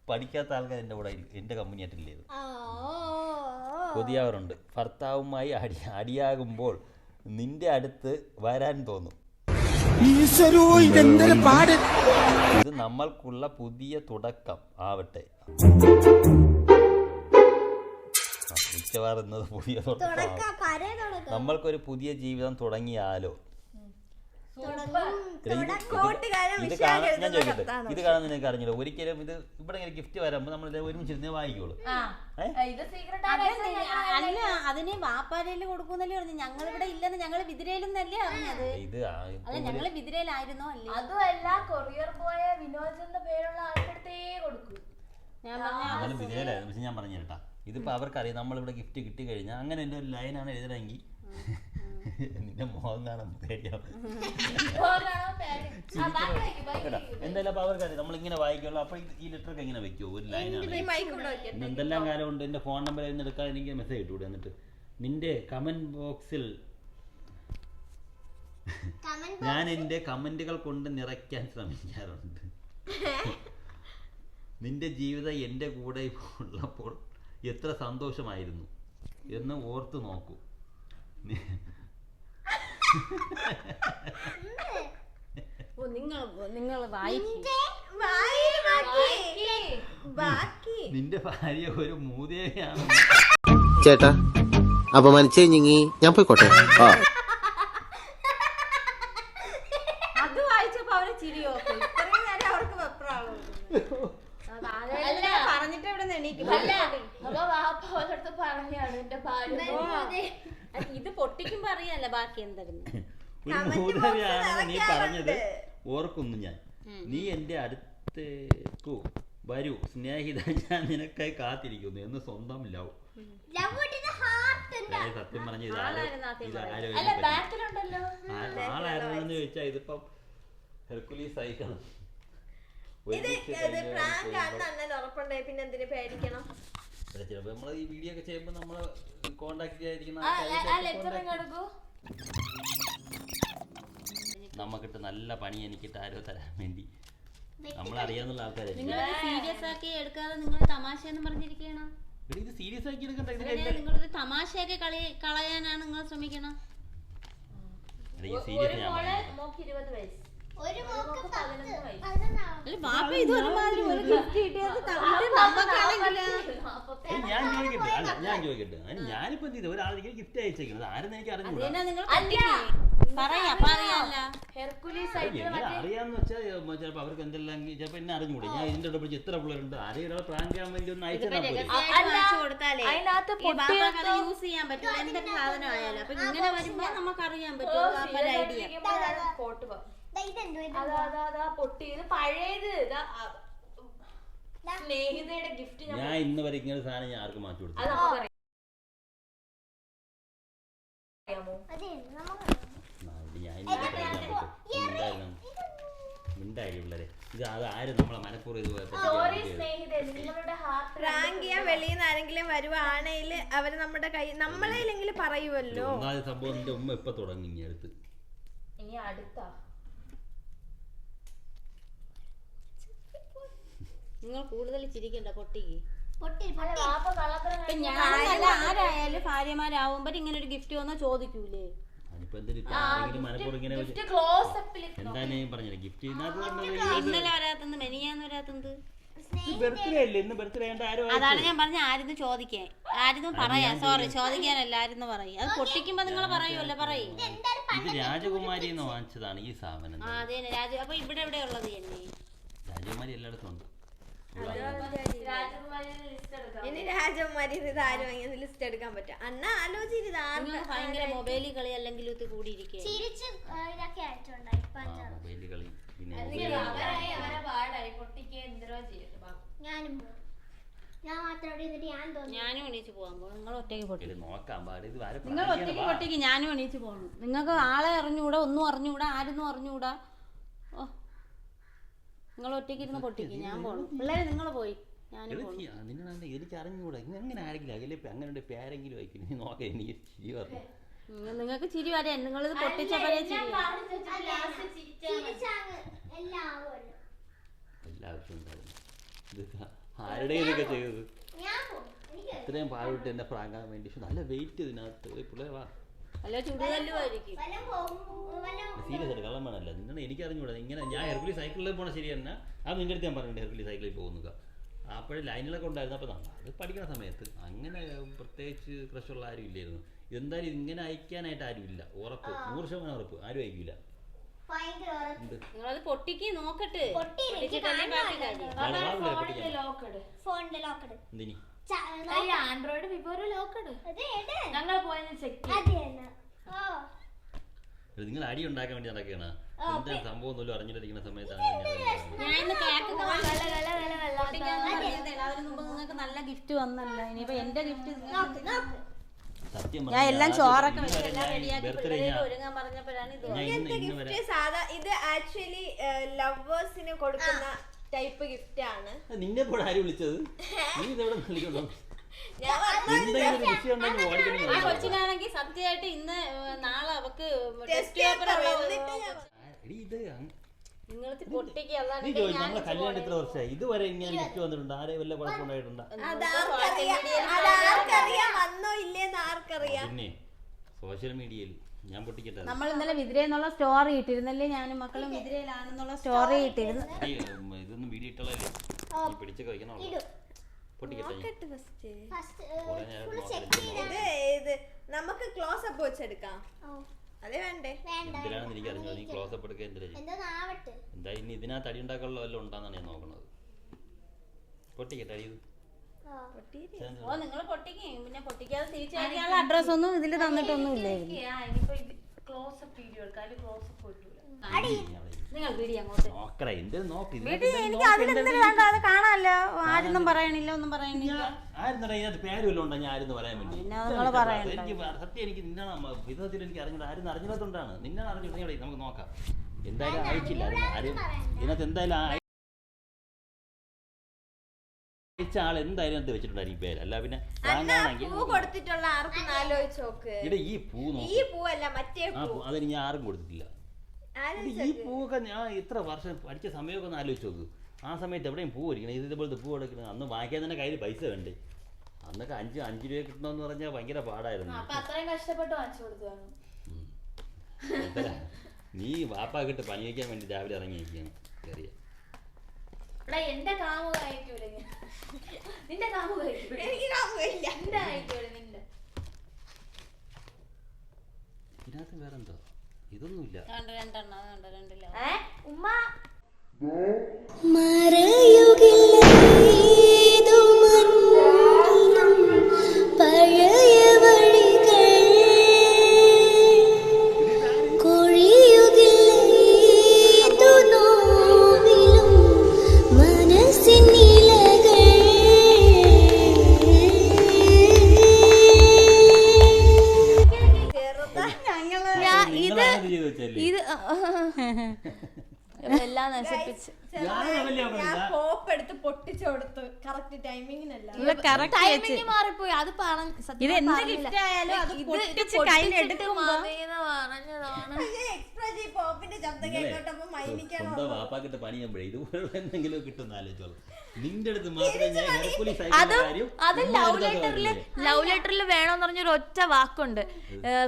പഠിക്കാത്ത ആൾക്കാർ എൻ്റെ കൂടെ എൻ്റെ കമ്പനി ആയിട്ടില്ലേ. കൊതിയാവാറുണ്ട്. ഭർത്താവുമായി അടിയാകുമ്പോൾ നിന്റെ അടുത്ത് വരാൻ തോന്നും. ഇത് നമ്മൾക്കുള്ള പുതിയ തുടക്കം ആവട്ടെ. മിക്കവാറും പുതിയ തുടക്കം. നമ്മൾക്കൊരു പുതിയ ജീവിതം തുടങ്ങിയാലോ? ഇത് കാണാൻ നിനക്ക് അറിഞ്ഞില്ല. ഒരിക്കലും ഇത് ഇവിടെ ഇങ്ങനെ ഗിഫ്റ്റ് വരുമ്പോ നമ്മൾ ഒരുമിച്ചിരുന്നേ വായിക്കുള്ളൂ. അല്ല, അതിന് വാപ്പാരയില് കൊടുക്കുന്നല്ലേ പറഞ്ഞു. ഞങ്ങൾ ഇവിടെ ഇല്ലെന്ന് ഞങ്ങള് വിതിരയിലെന്നല്ലേ അറിഞ്ഞത്. അല്ല, ഞങ്ങള് വിതിരയിലായിരുന്നോ അല്ലേ? അതുമല്ല, കൊറിയർ ബോയ വിനോദ് എന്ന പേരുള്ള ആൾക്കടുത്തേ കൊടുക്കും. അങ്ങനെ വിതിരയിലായിരുന്നു. പക്ഷെ ഞാൻ പറഞ്ഞു കേട്ടാ, ഇതിപ്പോ അവർക്കറിയാം നമ്മളിവിടെ ഗിഫ്റ്റ് കിട്ടി കഴിഞ്ഞാൽ അങ്ങനെ എൻ്റെ ഒരു ലൈനാണ് എഴുതണമെങ്കിൽ നിന്റെ മുഖം കാണാൻ പേടിയാവും. എന്തായാലും അപ്പൊ അവർക്കറിയാം നമ്മളിങ്ങനെ വായിക്കുള്ളൂ. അപ്പൊ ഈ ലെറ്ററൊക്കെ എങ്ങനെ വെക്കുമോ? ഒരു ലൈനാണ്. എന്തെല്ലാം കാലം കൊണ്ട് എൻ്റെ ഫോൺ നമ്പർ എടുക്കാൻ എനിക്ക് മെസ്സേജ് ഇട്ടുകൂടെ? എന്നിട്ട് നിന്റെ കമന്റ് ബോക്സിൽ ഞാൻ എൻ്റെ കമന്റുകൾ കൊണ്ട് നിറയ്ക്കാൻ ശ്രമിക്കാറുണ്ട്. നിന്റെ ജീവിതം എൻ്റെ കൂടെ ഉള്ളപ്പോൾ എത്ര സന്തോഷമായിരുന്നു എന്ന് ഓർത്തു നോക്കൂ. നിങ്ങൾ നിന്റെ ഭാര്യ ഒരു മൂദേവിയാണ്. ചേട്ടാ അപമാനിച്ചേ ഞങ്ങി ഞാൻ പോയിക്കോട്ടെ. അത് വായിച്ചപ്പോ അവരെ ചിരിയോ? ഇത്രയും നേരം അവർക്ക് വെപ്രാളോ? പറഞ്ഞിട്ട് ഇവിടെ എണീക്കും. ഇത് പൊട്ടിക്കുമ്പോ അറിയാലോ ബാക്കി എന്തായിരുന്നു. ഒരു മൂദേവിയാണെന്ന് നീ പറഞ്ഞത് ഓർക്കുന്നു ഞാൻ. നീ എൻ്റെ അടുത്തേക്കു വരൂ സ്നേഹിത, ഞാൻ നിനക്കായി കാത്തിരിക്കുന്നു എന്ന് സ്വന്തം ലവ്. സത്യം പറഞ്ഞ ആളായിരുന്നെന്ന് ചോദിച്ചാൽ ഇതിപ്പം ഹെർക്കുലീസ് ആയിക്കണം. പിന്നെ എന്തിനു പേടിക്കണം? ചിലപ്പോ നമ്മള് ഈ വീഡിയോ ഒക്കെ ചെയ്യുമ്പോ നമ്മള് കോണ്ടാക്ട് ചെയ്തിരിക്കുന്ന നമുക്കിട്ട് നല്ല പണി എനിക്കിട്ട് ആരോ തരാൻ വേണ്ടി നമ്മളറിയാന്നുള്ള ആൾക്കാരെ സീരിയസ് ആക്കി എടുക്കാതെ നിങ്ങൾ തമാശ എന്ന് പറഞ്ഞിരിക്കണം. ഇത് സീരിയസ് ആക്കി എടുക്കണ്ട. നിങ്ങളൊരു തമാശയൊക്കെ കളയാനാണ് നിങ്ങൾ ശ്രമിക്കണം. സീരിയസ് ഞാൻ ചോദിക്കട്ടെ, ഞാനിപ്പോ എന്ത് ചെയ്തു? ഒരാൾക്ക് ഗിഫ്റ്റ് അയച്ചേക്കുന്നത് ആരെന്ന് എനിക്ക് അറിഞ്ഞൂടാ. അറിയാന്ന് വെച്ചാൽ ചിലപ്പോ അവർക്ക് എന്തെല്ലാം ചിലപ്പോ എന്നെ അറിഞ്ഞൂടെ. ഞാൻ ഇതിന്റെ ഇടപെടിച്ച് എത്ര പിള്ളേരുണ്ട്, ആരെയും ഒരാളെ പ്രാങ്ക് ചെയ്യാൻ വേണ്ടി ഒന്ന് അയച്ചാൽ യൂസ് ചെയ്യാൻ പറ്റും. എന്തൊക്കെ സാധനം ആയാലും അപ്പൊ ഇങ്ങനെ വരുമ്പോ നമുക്ക് അറിയാൻ പറ്റും. ഞാൻ ഇന്ന് വരെ ഇങ്ങനെ സാധനം ഞാൻ ആർക്കും മാറ്റി കൊടുത്തു. മിണ്ടായില്ലേ ഇത് അത് ആരും നമ്മളെ മനപ്പൂർവ്വം പ്രാങ്ക് ചെയ്യാൻ വെളിയിൽ നിന്ന് ആരെങ്കിലും വരുവാണെങ്കിൽ അവര് നമ്മുടെ കൈ നമ്മളെങ്കിലും പറയുമല്ലോ. ഒന്നാമത് സംഭവം എന്റെ ഉമ്മ ഇപ്പൊ തുടങ്ങി അടുത്ത്. ഇനി അടുത്താ നിങ്ങൾ കൂടുതൽ ചിരിക്കണ്ട പൊട്ടിക്ക്. ഞാൻ ആരായാലും ഭാര്യമാരാവുമ്പോ ഇങ്ങനെ ഒരു ഗിഫ്റ്റ് വന്നാ ചോദിക്കൂലേ? ഇന്നലെ വരാത്തത് മെനിയാന്ന് വരാത്തത് അതാണ് ഞാൻ പറഞ്ഞ ആയിരുന്നു ചോദിക്കാൻ. ആയിരുന്നു പറയാ, സോറി ചോദിക്കാനല്ല ആയിരുന്നു പറയും. അത് പൊട്ടിക്കുമ്പോ നിങ്ങൾ പറയുമല്ലോ പറയും. രാജകുമാരി വാങ്ങിച്ചതാണ് ഈ സാധനം. അതെ രാജു. അപ്പൊ ഇവിടെ എവിടെ ഉള്ളത് തന്നെ? രാജകുമാരി എല്ലായിടത്തും ഉണ്ട്. ഇനി രാജകുമാരി ഇത് ആര് വാങ്ങിയ ലിസ്റ്റ് എടുക്കാൻ പറ്റും. അണ്ണ ആലോചിച്ചിട്ട് ഭയങ്കര മൊബൈലിൽ കളി അല്ലെങ്കിൽ ഇത് കൂടിയിരിക്കുക. ചിരിച്ച് ഇതൊക്കെ ആയിട്ടുണ്ടായി മൊബൈലിൽ കളി ഞാനും ഞാൻ മാത്രം അവിടെ ഇരുന്നിട്ട് ഞാൻ തോന്നുന്നു ഞാനും എണീച്ച് പോകാൻ പോകും. നിങ്ങൾ ഒറ്റയ്ക്ക് പൊട്ടിക്കും. നോക്കാൻ പാടില്ല. നിങ്ങൾ ഒറ്റയ്ക്ക് പൊട്ടിക്ക്, ഞാനും എണീച്ച് പോകണം. നിങ്ങൾക്ക് ആളെ അറിഞ്ഞുകൂടാ, ഒന്നും അറിഞ്ഞുകൂടാ, ആരൊന്നും അറിഞ്ഞുകൂടാ. ഓ നിങ്ങൾ ഒറ്റയ്ക്ക് ഇരുന്ന് പൊട്ടിക്കും, ഞാൻ പോകണം. പിള്ളേരെ നിങ്ങൾ പോയി, ഞാനും പോകണം. എനിക്ക് അറിഞ്ഞുകൂടാ. ഇങ്ങനെ ആരെങ്കിലും അകലെ അങ്ങനെ പേരെങ്കിലും ആയിരിക്കും. നീ നോക്കാം, എനിക്ക് ചിരി പറഞ്ഞു. നിങ്ങൾക്ക് ചിരി വരാൻ, നിങ്ങളിത് പൊട്ടിച്ചപ്പോഴേ ചിരി. എല്ലാവർക്കും ആരുടെ ഇതൊക്കെ ചെയ്തത് ഇത്രയും പാടുവിട്ട് എന്നെ പ്രാങ്കാൻ വേണ്ടി. നല്ല വെയിറ്റ് ഇതിനകത്ത്. പിള്ളേർ വാ, അല്ല ചുടുകല്ലുമായിരിക്കും. സീരിയസ് ആയിട്ട് കള്ളം വേണമല്ല. നിങ്ങൾ എനിക്ക് അറിഞ്ഞൂടാ. ഇങ്ങനെ ഞാൻ ഹെർക്കുലി സൈക്കിളിൽ പോകണ ശരി തന്നെ. അത് നിൻ്റെ അടുത്ത് ഞാൻ പറഞ്ഞിട്ടുണ്ട്, ഹെർക്കുലി സൈക്കിളിൽ പോകുന്നത്. അപ്പോഴും ലൈനിലൊക്കെ ഉണ്ടായിരുന്നു. അപ്പോൾ അത് പഠിക്കുന്ന സമയത്ത് അങ്ങനെ പ്രത്യേകിച്ച് ക്രഷുള്ള ആരും ഇല്ലായിരുന്നു. എന്തായാലും ഇങ്ങനെ അയക്കാനായിട്ട് ആരും ഇല്ല. ഉറപ്പ്, 100% ഉറപ്പ്. ആരും അയക്കില്ല. നിങ്ങളത് പൊട്ടിക്ക് നോക്കട്ടെ. ആൻഡ്രോയിഡ് വിവോ ലോക്കഡ് ഞങ്ങൾ പോയെന്ന് ചെക്ക്. നിങ്ങൾ അടി ഉണ്ടാക്കാൻ വേണ്ടി നടക്കുകയാണ്. എന്താ സംഭവം ഒന്നും അറിഞ്ഞിട്ടിരിക്കുന്ന സമയത്താണ് അതിന് മുമ്പ് നിങ്ങൾക്ക് നല്ല ഗിഫ്റ്റ് വന്നല്ല. ഇനിയിപ്പോ എന്റെ ഗിഫ്റ്റ് സത്യം ഞാൻ എല്ലാം ചോറൊക്കെ ഒരുങ്ങാൻ പറഞ്ഞപ്പോഴാണ് ഇത് ആക്ച്വലി ലവേഴ്സിന് കൊടുക്കുന്ന ടൈപ്പ് ഗിഫ്റ്റ് ആണ്. നിന്നെ ഇപ്പോൾ ആര് വിളിച്ചത്? നീ ഇതെവിടെ നൽകിയുള്ളൂ? കൊച്ചിനാണെങ്കിൽ സത്യമായിട്ട് ഇന്ന് നാളെ അവക്ക് ടെസ്റ്റ് പേപ്പർ നിങ്ങൾക്ക് പൊട്ടിക്ക്. നമ്മളെ കല്യാണം എത്ര വർഷമായി? ഇതുവരെ ഇങ്ങനെ ഗിഫ്റ്റ് വന്നിട്ടുണ്ട്? ആരെ വല്ല കുഴപ്പമുണ്ടായിട്ടുണ്ടോ? പിന്നെ സോഷ്യൽ മീഡിയയിൽ ഞാൻ പൊട്ടിക്കട്ടെ. നമ്മൾ ഇന്നലെ വിതിരയെന്നുള്ള സ്റ്റോറി ഇട്ടിരുന്നല്ലേ? ഞാനും മക്കളും വിതിരയിലാണെന്നുള്ള സ്റ്റോറി ഇട്ടിരുന്നു. ഇതൊന്നും വീഡിയോ ഇട്ടല്ലേ? പിടിച്ചൊക്കെ വയ്ക്കണോ? പൊട്ടിക്കട്ടെ. നമുക്ക് ക്ലോസ് അപ്പ് വെച്ചെടുക്കാം. അതെ വേണ്ടേ? എന്തിനാണെന്ന് എനിക്ക് അറിഞ്ഞു. നീ ക്ലോസ് അപ്പ് എടുക്കുക എന്തിനാ? എന്തായാലും ഇനി ഇതിനകത്ത് അടി ഉണ്ടാക്കാനുള്ള വല്ലതും ഉണ്ടാന്നാണ് ഞാൻ നോക്കണത്. പൊട്ടിക്കട്ടെ അടി. ഓ നിങ്ങൾ പൊട്ടിക്കേ. പിന്നെ പൊട്ടിക്കാതെ തിരിച്ചറിയാനുള്ള അഡ്രസ് ഒന്നും ഇതിൽ തന്നിട്ടൊന്നും ഇല്ലായിരുന്നു. നിങ്ങൾ വീഡിയോ അങ്ങോട്ട് എനിക്ക് അതിലെന്താ അത് കാണാമല്ലോ. ആരൊന്നും പറയണില്ല, ഒന്നും പറയണില്ല. സത്യം എനിക്ക് നിന്നാണ് വിധത്തിൽ എനിക്ക് അറിഞ്ഞത്. ആരും അറിഞ്ഞതുകൊണ്ടാണ്. നിന്നാണ് അറിഞ്ഞിട്ടുണ്ടെങ്കിൽ നമുക്ക് നോക്കാം. എന്തായാലും അയച്ചില്ല ആരും. ഇതിനകത്ത് എന്തായാലും അയച്ച ആൾ എന്തായാലും അത് വെച്ചിട്ടുണ്ടായിരിക്കും പേര്. അല്ല പിന്നെ കൊടുത്തിട്ടുള്ള ആർക്കും ആലോചിച്ച് നോക്ക്. ഈ പൂ ഈ പൂവല്ല മറ്റേ അതിന് ഞാൻ ആരും കൊടുത്തിട്ടില്ല. ഈ പൂവൊക്കെ ഞാൻ ഇത്ര വർഷം പഠിച്ച സമയമൊക്കെ ഒന്ന് ആലോചിച്ച് നോക്ക്. ആ സമയത്ത് എവിടെയും പൂ ഒരിക്കണം. ഇതേപോലത്തെ പൂ കൊടുക്കുന്നത് അന്ന് വാങ്ങിക്കാൻ തന്നെ കയ്യിൽ പൈസ വേണ്ടേ? അന്നൊക്കെ 5 രൂപ കിട്ടണമെന്ന് പറഞ്ഞാൽ ഭയങ്കര പാടായിരുന്നു. നീ വാപ്പാക്കിട്ട് പണി വയ്ക്കാൻ വേണ്ടി രാവിലെ ഇറങ്ങിയിരിക്കുകയാണ്. ചെറിയ എന്റെ നിന്റെ ഇതിനകത്ത് വേറെന്തോ ഇതൊന്നുമില്ല. ഉമ്മ എല്ലാം നശിപ്പിച്ച് പൊട്ടിച്ചു കൊടുത്തു. കറക്റ്റ് ടൈമിങ്ങിനല്ല, മാറിപ്പോയി. അത് വാപ്പാക്കിട്ട് പണിയുമ്പോഴേ ഇതുപോലെ എന്തെങ്കിലും കിട്ടുന്ന ആലോചിച്ചോളൂ. നിന്റെ അടുത്ത് മാത്രമേ ഞാൻ അത് ലവ് ലെറ്ററിൽ വേണോന്ന് പറഞ്ഞൊരു ഒറ്റ വാക്കുണ്ട്.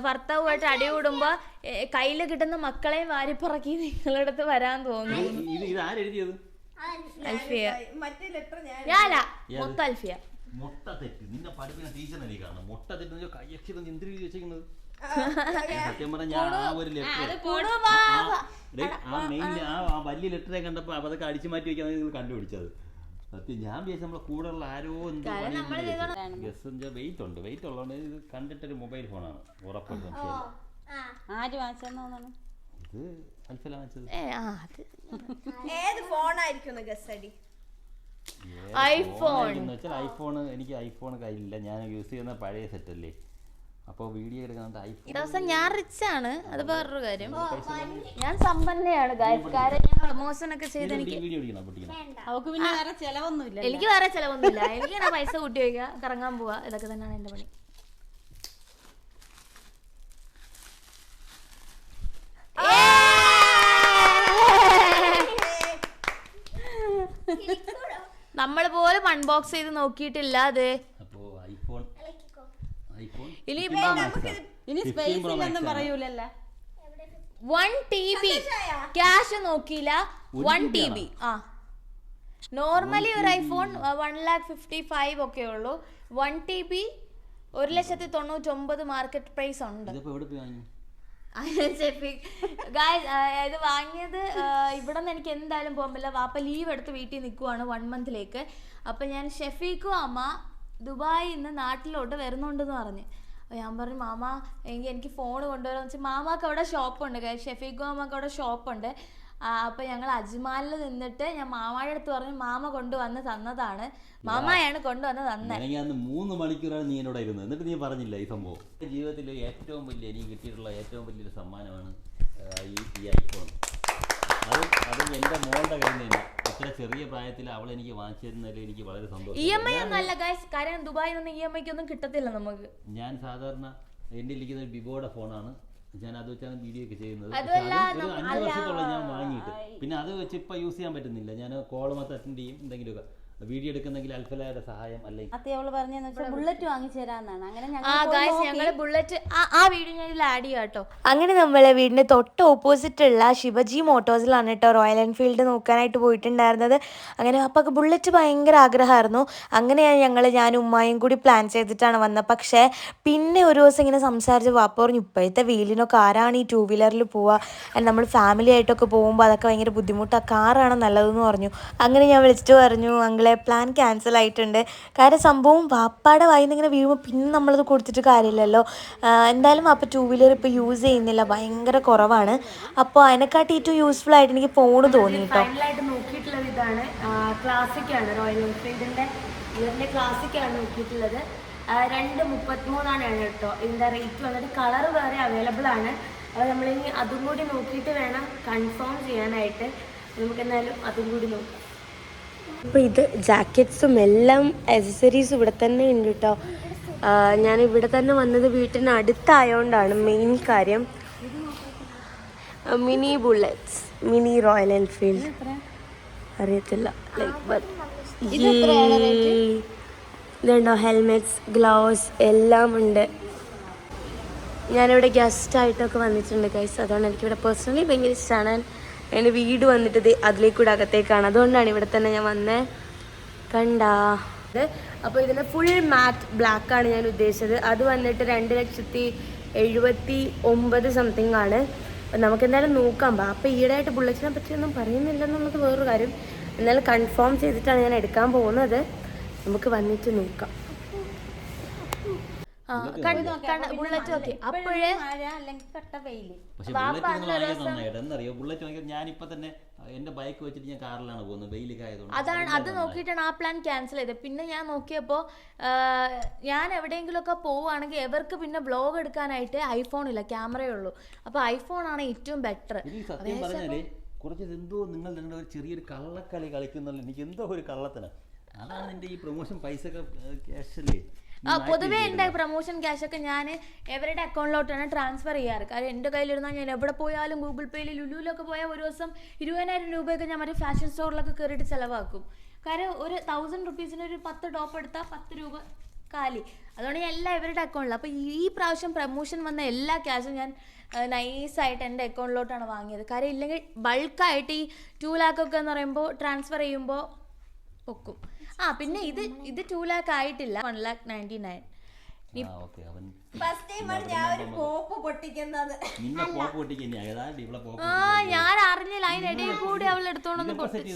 ഭർത്താവുമായിട്ട് അടികൂടുമ്പോ കയ്യില് കിട്ടുന്ന മക്കളെയും വാരിപ്പറക്കി നിങ്ങളുടെ അടുത്ത് വരാൻ തോന്നുന്നു. ഇത് ആരെഴുതിയത്? അൽഫിയ. മൊത്തം അൽഫിയ. മുട്ട തെറ്റ് നിന്നെ പഠിപ്പിക്കുന്ന ടീച്ചറിനെ നീ കാണണം. മുട്ട തെറ്റ് കയ്യക്ഷരം എന്തിനു വെച്ചേക്കുന്നത്? സത്യം പറഞ്ഞ ഞാൻ ആ ഒരു ലെറ്റർ ആ വലിയ ലെറ്ററെ കണ്ടപ്പോ അതൊക്കെ അടിച്ചു മാറ്റി വെക്കാൻ നിങ്ങൾ കണ്ടുപിടിച്ചത്. സത്യം ഞാൻ വിചാരിച്ചു നമ്മളെ കൂടെ ഉള്ള ആരോ എന്തോ ഗസ് വെയിറ്റ് ഉണ്ട്. വെയിറ്റ് ഉള്ളതുകൊണ്ട് ഇത് കണ്ടിട്ടൊരു മൊബൈൽ ഫോണാണ് ഉറപ്പായിട്ടും. ആര് വാങ്ങിച്ചെന്നാണ് ഇത് അൽഫല വാങ്ങിച്ചത്. ഏത് ഫോണായിരിക്കും ഗസ്സടി? ഐഫോൺ. എനിക്ക് ഐഫോൺ കയ്യിലില്ല. ഞാൻ യൂസ് ചെയ്യുന്ന പഴയ സെറ്റ് അല്ലേ. അപ്പോൾ വീഡിയോ എടുക്കുന്നത് ഐഫോൺ. ദിവസം ഞാൻ റിച്ച് ആണ്, അത് വേറൊരു കാര്യം. ഞാൻ സമ്പന്നയാണ് ഗൈസ്. കാരണം ഞാൻ പ്രൊമോഷൻ ഒക്കെ ചെയ്ത് എനിക്ക് വീഡിയോ എടുക്കണം. പൊട്ടിക്കണം. അവക്ക് പിന്നെ വേറെ ചെലവൊന്നുമില്ല. എനിക്ക് വേറെ ചെലവൊന്നുമില്ല. എനിക്ക് ഞാൻ പൈസ കൂട്ടി വയ്ക്കുക, കറങ്ങാൻ പോവാ, ഇതൊക്കെ തന്നെയാണ് എന്റെ പണി. നമ്മള് പോലും അൺബോക്സ് ചെയ്ത് നോക്കിയിട്ടില്ല. അത് ഇനി സ്പേസ് ഇല്ലെന്നും പറയൂലല്ലോ. 1 TB ക്യാഷ് നോക്കിയില്ല. 1 TB. നോർമലി ഒരു ഐഫോൺ 1,55,000 ഒക്കെ ഉള്ളൂ. 1 TB 1,99,000 മാർക്കറ്റ് പ്രൈസ് ഉണ്ട്. ഇത് വാങ്ങിയത് ഇവിടെ നിന്ന് എനിക്ക് എന്തായാലും പോകാൻ പറ്റില്ല. വാപ്പ ലീവ് എടുത്ത് വീട്ടിൽ നിൽക്കുവാണ് 1 മന്തിലേക്ക്. അപ്പം ഞാൻ ഷെഫീഖും അമ്മ ദുബായിൽ നിന്ന് നാട്ടിലോട്ട് വരുന്നുണ്ടെന്ന് പറഞ്ഞ്. അപ്പോൾ ഞാൻ പറഞ്ഞു മാമ എനിക്ക് ഫോൺ കൊണ്ടുവരാമെന്ന് വെച്ചാൽ മാമാക്ക് അവിടെ ഷോപ്പുണ്ട്. ഷെഫീഖും അമ്മക്ക് അവിടെ ഷോപ്പുണ്ട്. അപ്പോൾ ഞങ്ങൾ അജ്മാലിൽ നിന്നിട്ട് ഞാൻ മാമയുടെ അടുത്ത് പറഞ്ഞു മാമ കൊണ്ടുവന്ന് തന്നതാണ്. മാമയാണ് കൊണ്ടുവന്ന് തന്നത്. 3 മണിക്കൂറാണ് നീ എന്നോട് ഇരുന്നത്. എന്നിട്ട് നീ പറഞ്ഞില്ല ഈ സംഭവം. ജീവിതത്തിൽ ഏറ്റവും വലിയ എനിക്ക് കിട്ടിയിട്ടുള്ള ഏറ്റവും വലിയൊരു സമ്മാനമാണ് ഈ ഐഫോൺ. അത് എൻ്റെ മോളുടെ കയ്യിൽ നിന്ന് ഇത്ര ചെറിയ പ്രായത്തിൽ അവൾ എനിക്ക് വാങ്ങിച്ചു തരുന്നതിൽ എനിക്ക് വളരെ സന്തോഷം. EMI ഒന്നല്ല ഗൈസ്, കാര്യം ദുബായിൽ നിന്ന് EMI ഒന്നും കിട്ടത്തില്ല നമുക്ക്. ഞാൻ സാധാരണ എൻ്റെ ഇരിക്കുന്ന ഒരു വിവോയുടെ ഫോണാണ്. ഞാൻ അത് വെച്ചാണ് വീഡിയോ ഒക്കെ ചെയ്യുന്നത്. 5 വർഷത്തോളം ഞാൻ വാങ്ങിയിട്ട് പിന്നെ അത് വെച്ച് ഇപ്പം യൂസ് ചെയ്യാൻ പറ്റുന്നില്ല. ഞാൻ കോൾ മാത്രം അറ്റൻഡ് ചെയ്യും. എന്തെങ്കിലുമൊക്കെ വീഡിയോ എടുക്കുന്നെങ്കിൽ അൽഫലയുടെ സഹായം അല്ലെങ്കിൽ അവള് പറഞ്ഞെന്ന് വെച്ചാൽ ബുള്ളറ്റ് വാങ്ങിച്ചു തരാന്നാണ്. അങ്ങനെ ഞങ്ങൾ ബുള്ളറ്റ് ആ വീഡിയോ ഞാൻ ഇതിൽ ആഡ് ചെയ്യാം കേട്ടോ. അങ്ങനെ നമ്മളെ വീടിന്റെ തൊട്ട് ഓപ്പോസിറ്റ് ഉള്ള ശിവജി മോട്ടോഴ്സിലാണ് കേട്ടോ റോയൽ എൻഫീൽഡ് നോക്കാനായിട്ട് പോയിട്ടുണ്ടായിരുന്നത്. അങ്ങനെ അപ്പൊക്കെ ബുള്ളറ്റ് ഭയങ്കര ആഗ്രഹമായിരുന്നു. അങ്ങനെയാണ് ഞാനും ഉമ്മായും കൂടി പ്ലാൻ ചെയ്തിട്ടാണ് വന്നത്. പക്ഷേ പിന്നെ ഒരു ദിവസം ഇങ്ങനെ സംസാരിച്ച് വാപ്പ പറഞ്ഞു ഇപ്പോഴത്തെ വീലിനൊക്കെ ആരാണ് ഈ 2 വീലറിൽ പോവുക, നമ്മൾ ഫാമിലി ആയിട്ടൊക്കെ പോകുമ്പോൾ അതൊക്കെ ഭയങ്കര ബുദ്ധിമുട്ടാണ്, കാറാണ് നല്ലതെന്ന് പറഞ്ഞു. അങ്ങനെ ഞാൻ വിളിച്ചിട്ട് പറഞ്ഞു പ്ലാൻ ക്യാൻസൽ ആയിട്ടുണ്ട്. കാര്യം സംഭവം വാപ്പാടെ വായിൽ നിന്ന് ഇങ്ങനെ വീഴുമ്പോൾ പിന്നെ നമ്മളത് കൊടുത്തിട്ട് കാര്യമില്ലല്ലോ. എന്തായാലും വാപ്പ 2 വീലർ ഇപ്പോൾ യൂസ് ചെയ്യുന്നില്ല, ഭയങ്കര കുറവാണ്. അപ്പോൾ അതിനെക്കാട്ടി ഏറ്റവും യൂസ്ഫുൾ ആയിട്ട് എനിക്ക് ഫോൺ തോന്നി കേട്ടോ. ഫൈനലായിട്ട് നോക്കിയിട്ടുള്ളത് ഇതാണ്, ക്ലാസിക്കാണ്, റോയൽ എൻഫീൽഡിൻ്റെ ഇതിൻ്റെ ക്ലാസിക്കാണ് നോക്കിയിട്ടുള്ളത്. 233 കേട്ടോ ഇതിൻ്റെ റേറ്റ് വന്നിട്ട്. കളർ വേറെ അവൈലബിൾ ആണ്. അപ്പോൾ നമ്മളിനി അതും കൂടി നോക്കിയിട്ട് വേണം കൺഫേം ചെയ്യാനായിട്ട്. നമുക്ക് എന്തായാലും അതും കൂടി നോക്കാം. അപ്പോൾ ഇത് ജാക്കറ്റ്സും എല്ലാം ആക്സസറീസും ഇവിടെ തന്നെ ഉണ്ട് കേട്ടോ. ഞാൻ ഇവിടെ തന്നെ വന്നത് വീട്ടിന് അടുത്തായതുകൊണ്ടാണ് മെയിൻ കാര്യം. Mini bullets, mini royal Enfield അറിയത്തില്ല. ഇതുണ്ടോ ഹെൽമെറ്റ്സ്, ഗ്ലൗസ് എല്ലാം ഉണ്ട്. ഞാനിവിടെ ഗസ്റ്റായിട്ടൊക്കെ വന്നിട്ടുണ്ട് ഗൈസ്. അതുകൊണ്ട് എനിക്കിവിടെ പേഴ്സണലി ഭയങ്കര ഇഷ്ടമാണ്. എൻ്റെ വീട് വന്നിട്ട് അതിലേക്കൂടെ അകത്തേക്കാണ്, അതുകൊണ്ടാണ് ഇവിടെ തന്നെ ഞാൻ വന്നത്. കണ്ടാ അപ്പോൾ ഇതിന് ഫുൾ മാറ്റ് ബ്ലാക്കാണ് ഞാൻ ഉദ്ദേശിച്ചത്. അത് വന്നിട്ട് 2,79,000 സംതിങ് ആണ്. അപ്പം നമുക്ക് എന്തായാലും നോക്കാം. അപ്പോൾ ഈയിടെയായിട്ട് ബുള്ളറ്റിനെ പറ്റിയൊന്നും പറയുന്നില്ല എന്നുള്ളത് വേറൊരു കാര്യം. എന്നാലും കൺഫേം ചെയ്തിട്ടാണ് ഞാൻ എടുക്കാൻ പോകുന്നത്. നമുക്ക് വന്നിട്ട് നോക്കാം. Bullet okay. അപ്പോഴേ ഞാനിപ്പോ തന്നെ എന്റെ ബൈക്ക് വെച്ചിട്ട് ഞാൻ കാറിലാണ് പോകുന്നത്, വെയിലൊക്കെ അതാണ് അത് നോക്കിയിട്ടാണ് ആ പ്ലാൻ ക്യാൻസൽ ചെയ്തത്. പിന്നെ ഞാൻ നോക്കിയപ്പോൾ ഞാൻ എവിടെയെങ്കിലുമൊക്കെ പോവുകയാണെങ്കിൽ എവർക്ക് പിന്നെ വ്ളോഗ് എടുക്കാനായിട്ട് ഐഫോണില്ല, ക്യാമറയേ ഉള്ളൂ. അപ്പോൾ ഐഫോണാണ് ഏറ്റവും ബെറ്റർ. സത്യം പറഞ്ഞാലേ കുറച്ച് എന്തോ നിങ്ങൾ ഒരു ചെറിയൊരു കള്ളക്കളി കളിക്കുന്നുള്ള എനിക്ക് എന്തോ ഒരു കള്ളത്തിന്. അതാണ് നിന്റെ ഈ പ്രൊമോഷൻ പൈസ ക്യാഷ് അല്ലേ. പൊതുവേ എൻ്റെ പ്രൊമോഷൻ ക്യാഷൊക്കെ ഞാൻ എവരുടെ അക്കൗണ്ടിലോട്ടാണ് ട്രാൻസ്ഫർ ചെയ്യാറ്. കാരണം എൻ്റെ കയ്യിലിരുന്നാൽ ഞാൻ എവിടെ പോയാലും ഗൂഗിൾ പേയിൽ ലുലുവിലൊക്കെ പോയാൽ ഒരു ദിവസം 20,000 രൂപയൊക്കെ ഞാൻ മറ്റേ ഫാഷൻ സ്റ്റോറിലൊക്കെ കയറിയിട്ട് ചിലവാക്കും. കാരണം ഒരു 1,000 റുപ്പീസിന് ഒരു 10 ടോപ്പ് എടുത്താൽ 10 രൂപ കാലി. അതുകൊണ്ട് ഞാൻ എല്ലാം ഇവരുടെ അക്കൗണ്ടിൽ. അപ്പോൾ ഈ പ്രാവശ്യം പ്രൊമോഷൻ വന്ന എല്ലാ ക്യാഷും ഞാൻ നൈസായിട്ട് എൻ്റെ അക്കൗണ്ടിലോട്ടാണ് വാങ്ങിയത്. കാര്യം ഇല്ലെങ്കിൽ ബൾക്കായിട്ട് ഈ 2 lakh ഒക്കെ എന്ന് പറയുമ്പോൾ ട്രാൻസ്ഫർ ചെയ്യുമ്പോൾ പൊക്കും. പിന്നെ ഇത് 2 lakh ആയിട്ടില്ല, 1,99,000. ഞാൻ അറിഞ്ഞില്ല, അതിനിടയിൽ കൂടി അവൾ എടുത്തോണ്ടൊന്ന് പൊട്ടിച്ചു.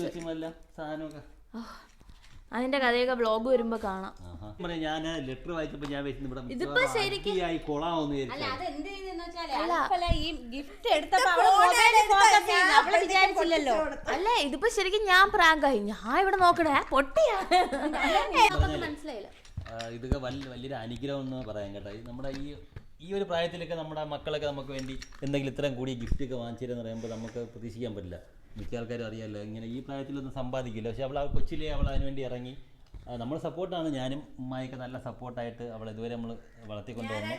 അതിന്റെ കഥയൊക്കെ വ്ളോഗ് വരുമ്പോ കാണാം. ഞാൻ ലെറ്റർ വായിച്ചപ്പോ ഞാൻ ഇതിപ്പോ ശരിക്കും കൊളാവെന്ന് അല്ല അത് എന്ത് ചെയ്തെന്ന് വെച്ചാല് അൽഫല ഈ ഗിഫ്റ്റ് എടുത്തപ്പോ അവള് മൊബൈലിൽ ഫോക്കസ് ചെയ്യുന്നു. അവള് വിചാരിച്ചില്ലല്ലോ. അല്ല ഇതിപ്പോ ശരിക്കും ഞാൻ പ്രാങ്കായി. ഞാൻ ഇവിടെ നോക്കണേ പൊട്ടിയാ മനസ്സിലായില്ല. ഇതൊക്കെ വലിയൊരു അനുഗ്രഹം എന്ന് പറയാൻ കേട്ടോ. നമ്മുടെ ഈ ഒരു പ്രായത്തിലൊക്കെ നമ്മുടെ മക്കളൊക്കെ നമുക്ക് വേണ്ടി എന്തെങ്കിലും ഇത്രയും കൂടി ഗിഫ്റ്റ് ഒക്കെ വാങ്ങിച്ചിരുന്ന് പറയുമ്പോൾ നമുക്ക് പ്രതീക്ഷിക്കാൻ പറ്റില്ല. മിക്ക ആൾക്കാരും അറിയാമല്ലോ ഇങ്ങനെ ഈ പ്രായത്തിലൊന്നും സമ്പാദിക്കില്ല. പക്ഷെ അവൾ കൊച്ചിലെ അവൾ അതിന് വേണ്ടി ഇറങ്ങി. നമ്മൾ സപ്പോർട്ടാണ്. ഞാനും ഉമ്മായൊക്കെ നല്ല സപ്പോർട്ടായിട്ട് അവളെ ഇതുവരെ നമ്മൾ വളർത്തിക്കൊണ്ടുവന്നു.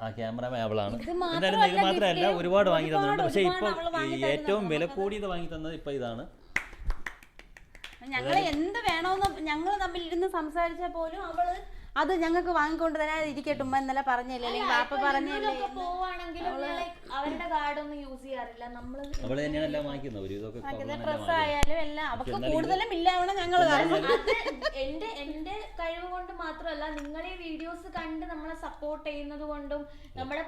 ആ ക്യാമറമാൻ അവളാണ്. എന്തായാലും ഇത് മാത്രമല്ല ഒരുപാട് വാങ്ങി തന്നിട്ടുണ്ട്. പക്ഷേ ഇപ്പോൾ ഏറ്റവും വില കൂടിയത് വാങ്ങി തന്നത് ഇപ്പം ഇതാണ്. ഞങ്ങള് എന്ത് വേണമെന്ന് ഞങ്ങൾ തമ്മിൽ ഇരുന്ന് സംസാരിച്ചാൽ പോലും അവള് അത് ഞങ്ങൾക്ക് വാങ്ങിക്കൊണ്ട് തരാതെ ഇരിക്കട്ടെ ഇന്നലെ പറഞ്ഞില്ലേ, അല്ലെങ്കിൽ പാപ്പ പറഞ്ഞില്ലേ. അവരുടെ കാർഡൊന്നും യൂസ് ചെയ്യാറില്ല. അവള് തന്നെയാണ് എല്ലാം വാങ്ങിക്കുന്നത്. ഡ്രസ് ആയാലും എല്ലാം അവർക്ക് കൂടുതലും ഇല്ലാവണം. ഞങ്ങൾ എന്റെ കഴിവ് കൊണ്ട് മാത്രമല്ല, നിങ്ങളുടെ ഈ വീഡിയോസ് കണ്ട് നമ്മളെ സപ്പോർട്ട് ചെയ്യുന്നത് കൊണ്ടും നമ്മുടെ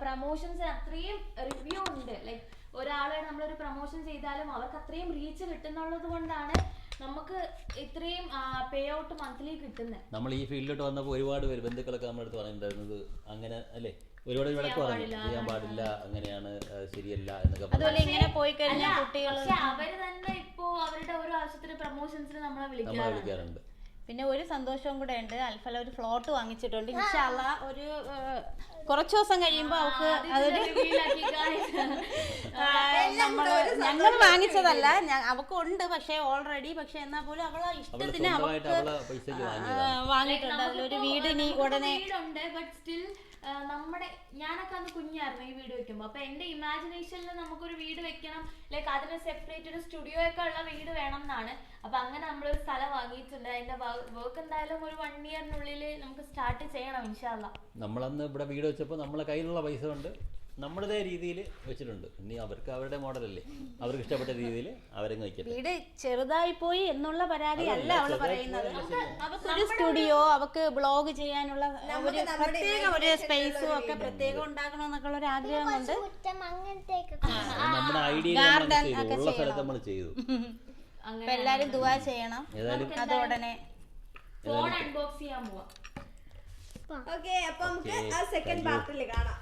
പ്രമോഷൻസിന് അത്രയും റിവ്യൂ ഉണ്ട്. ലൈക്ക് ഒരാളെ നമ്മളൊരു പ്രമോഷൻ ചെയ്താലും അവർക്ക് അത്രയും റീച്ച് കിട്ടുന്നുള്ളത് കൊണ്ടാണ് നമുക്ക് ഇത്രയും പേ ഔട്ട് മന്ത്ലി കിട്ടുന്നത്. നമ്മൾ ഈ ഫീൽഡിലോട്ട് വന്നപ്പോൾ ഒരുപാട് പേര് ബന്ധുക്കളൊക്കെ നമ്മുടെ അടുത്ത് പറയുന്നുണ്ടായിരുന്നത് അങ്ങനെ അല്ലേ, ഒരുപാട് വിളക്ക് പറഞ്ഞു ചെയ്യാൻ പാടില്ല, അങ്ങനെയാണ് ശരിയല്ല എന്നൊക്കെ അതുപോലെ ഇങ്ങനെ പോയി കഴിഞ്ഞാൽ കുട്ടികൾ. പക്ഷെ അവര് തന്നെ ഇപ്പോ അവരുടെ ഓരോ ആവശ്യത്തിന് പ്രമോഷൻസിന് നമ്മളെ വിളിക്കാറുണ്ട്. പിന്നെ ഒരു സന്തോഷവും കൂടെ ഉണ്ട്. അൽഫല ഒരു ഫ്ലോട്ട് വാങ്ങിച്ചിട്ടുണ്ട്. ഇൻഷാ അല്ലാ ഒരു കുറച്ച് ദിവസം കഴിയുമ്പോ അവക്ക് അതൊരു ഞങ്ങൾ വാങ്ങിച്ചതല്ല, അവക്ക് ഉണ്ട് പക്ഷെ ഓൾറെഡി. പക്ഷെ എന്നാ പോലും അവളെ ഇഷ്ടത്തിന് അവക്ക് വാങ്ങിയിട്ടുണ്ട്. അതിലൊരു വീട് ഇനി ഉടനെ. ബട്ട് സ്റ്റിൽ നമ്മുടെ ഞാനൊക്കെ അന്ന് കുഞ്ഞായിരുന്നു ഈ വീട് വെക്കുമ്പോൾ. അപ്പൊ എന്റെ ഇമാജിനേഷനിൽ നമുക്കൊരു വീട് വെക്കണം, ലൈക്ക് അതിന് സെപ്പറേറ്റ് ഒരു സ്റ്റുഡിയോ ഒക്കെ ഉള്ള വീട് വേണം എന്നാണ്. അപ്പൊ അങ്ങനെ നമ്മളൊരു സ്ഥലം വാങ്ങിയിട്ടുണ്ട്. അതിന്റെ വർക്ക് എന്തായാലും ഒരു 1 ഇയറിനുള്ളിൽ നമുക്ക് സ്റ്റാർട്ട് ചെയ്യണം ഇൻഷാ അല്ലാ. നമ്മളന്ന് ഇവിടെ വീട് വെച്ചപ്പോൾ നമ്മളെ കയ്യിലുള്ള പൈസ കൊണ്ട് നമ്മുടേതായ രീതിയിൽ വെച്ചിട്ടുണ്ട്. ഇനി അവർക്ക് അവരുടെ മോഡലല്ലേ, അവർക്ക് ഇഷ്ടപ്പെട്ട രീതിയിൽ അവരങ്ങ് വെക്കട്ടെ. വീട് ചെറുതായി പോയി എന്നുള്ള പരാതി അല്ല അവള് പറയുന്നത്. അവക്കൊരു സ്റ്റുഡിയോ, അവക്ക് ബ്ലോഗ് ചെയ്യാനുള്ള ഒരു പ്രത്യേക ഒരു സ്പേസും ഒക്കെ പ്രത്യേകം ഉണ്ടാക്കണം എന്നൊക്കെ ഉള്ള ഒരു ആഗ്രഹം കൊണ്ട് നമ്മുടെ ഐഡിയ ഉള്ള സ്ഥലത്ത് നമ്മൾ ചെയ്തു. അപ്പൊ എല്ലാരും ദുആ ചെയ്യണം. അത് ഉടനെ ഫോൺ അൺബോക്സ് ചെയ്യാൻ പോവാം. ഓക്കേ, അപ്പൊ നമുക്ക് ആ സെക്കൻഡ് പാർട്ടിൽ കാണാം.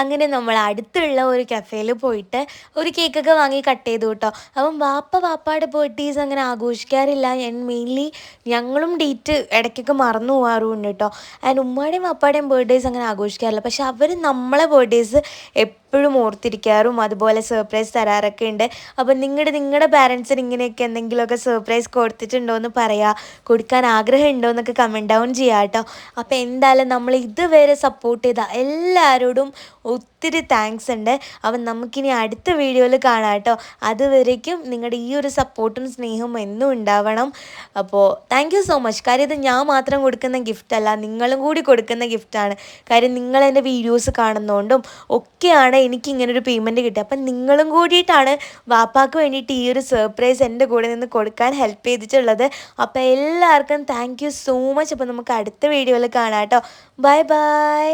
അങ്ങനെ നമ്മൾ അടുത്തുള്ള ഒരു കഫേയിൽ പോയിട്ട് ഒരു കേക്കൊക്കെ വാങ്ങി കട്ട് ചെയ്തു കേട്ടോ. അപ്പം വാപ്പയുടെ ബർത്ത്ഡേസ് അങ്ങനെ ആഘോഷിക്കാറില്ല. മെയിൻലി ഞങ്ങളും ഡേറ്റ് ഇടയ്ക്കൊക്കെ മറന്നു പോകാറുണ്ട് കേട്ടോ. ആൻഡ് ഉമ്മയുടെയും വാപ്പയുടെയും ബർത്ത്ഡേസ് അങ്ങനെ ആഘോഷിക്കാറില്ല. പക്ഷെ അവർ നമ്മളെ ബർത്ത്ഡേസ് എപ്പോഴും ഓർത്തിരിക്കാറും അതുപോലെ സർപ്രൈസ് തരാറൊക്കെ ഉണ്ട്. അപ്പം നിങ്ങളുടെ പാരൻസിന് ഇങ്ങനെയൊക്കെ എന്തെങ്കിലുമൊക്കെ സർപ്രൈസ് കൊടുത്തിട്ടുണ്ടോ എന്ന് പറയാം, കൊടുക്കാൻ ആഗ്രഹം ഉണ്ടോ എന്നൊക്കെ കമൻറ്റ് ഡൗൺ ചെയ്യാം കേട്ടോ. അപ്പോൾ എന്തായാലും നമ്മൾ ഇതുവരെ സപ്പോർട്ട് ചെയ്ത എല്ലാവരോടും ഒത്തിരി താങ്ക്സ് ഉണ്ട്. അപ്പം നമുക്കിനി അടുത്ത വീഡിയോയിൽ കാണാം കേട്ടോ. അതുവരേക്കും നിങ്ങളുടെ ഈ ഒരു സപ്പോർട്ടും സ്നേഹവും എന്നും ഉണ്ടാവണം. അപ്പോൾ താങ്ക് യു സോ മച്ച്. കാര്യം ഇത് ഞാൻ മാത്രം കൊടുക്കുന്ന ഗിഫ്റ്റല്ല, നിങ്ങളും കൂടി കൊടുക്കുന്ന ഗിഫ്റ്റാണ്. കാര്യം നിങ്ങളെൻ്റെ വീഡിയോസ് കാണുന്നതുകൊണ്ടും ഒക്കെയാണ് എനിക്കിങ്ങനൊരു പേയ്മെൻറ്റ് കിട്ടുക. അപ്പം നിങ്ങളും കൂടിയിട്ടാണ് വാപ്പാക്ക് വേണ്ടിയിട്ട് ഈ ഒരു സർപ്രൈസ് എൻ്റെ കൂടെ നിന്ന് കൊടുക്കാൻ ഹെൽപ്പ് ചെയ്തിട്ടുള്ളത്. അപ്പോൾ എല്ലാവർക്കും താങ്ക് യു സോ മച്ച്. അപ്പോൾ നമുക്ക് അടുത്ത വീഡിയോയിൽ കാണാം കേട്ടോ. Bye bye.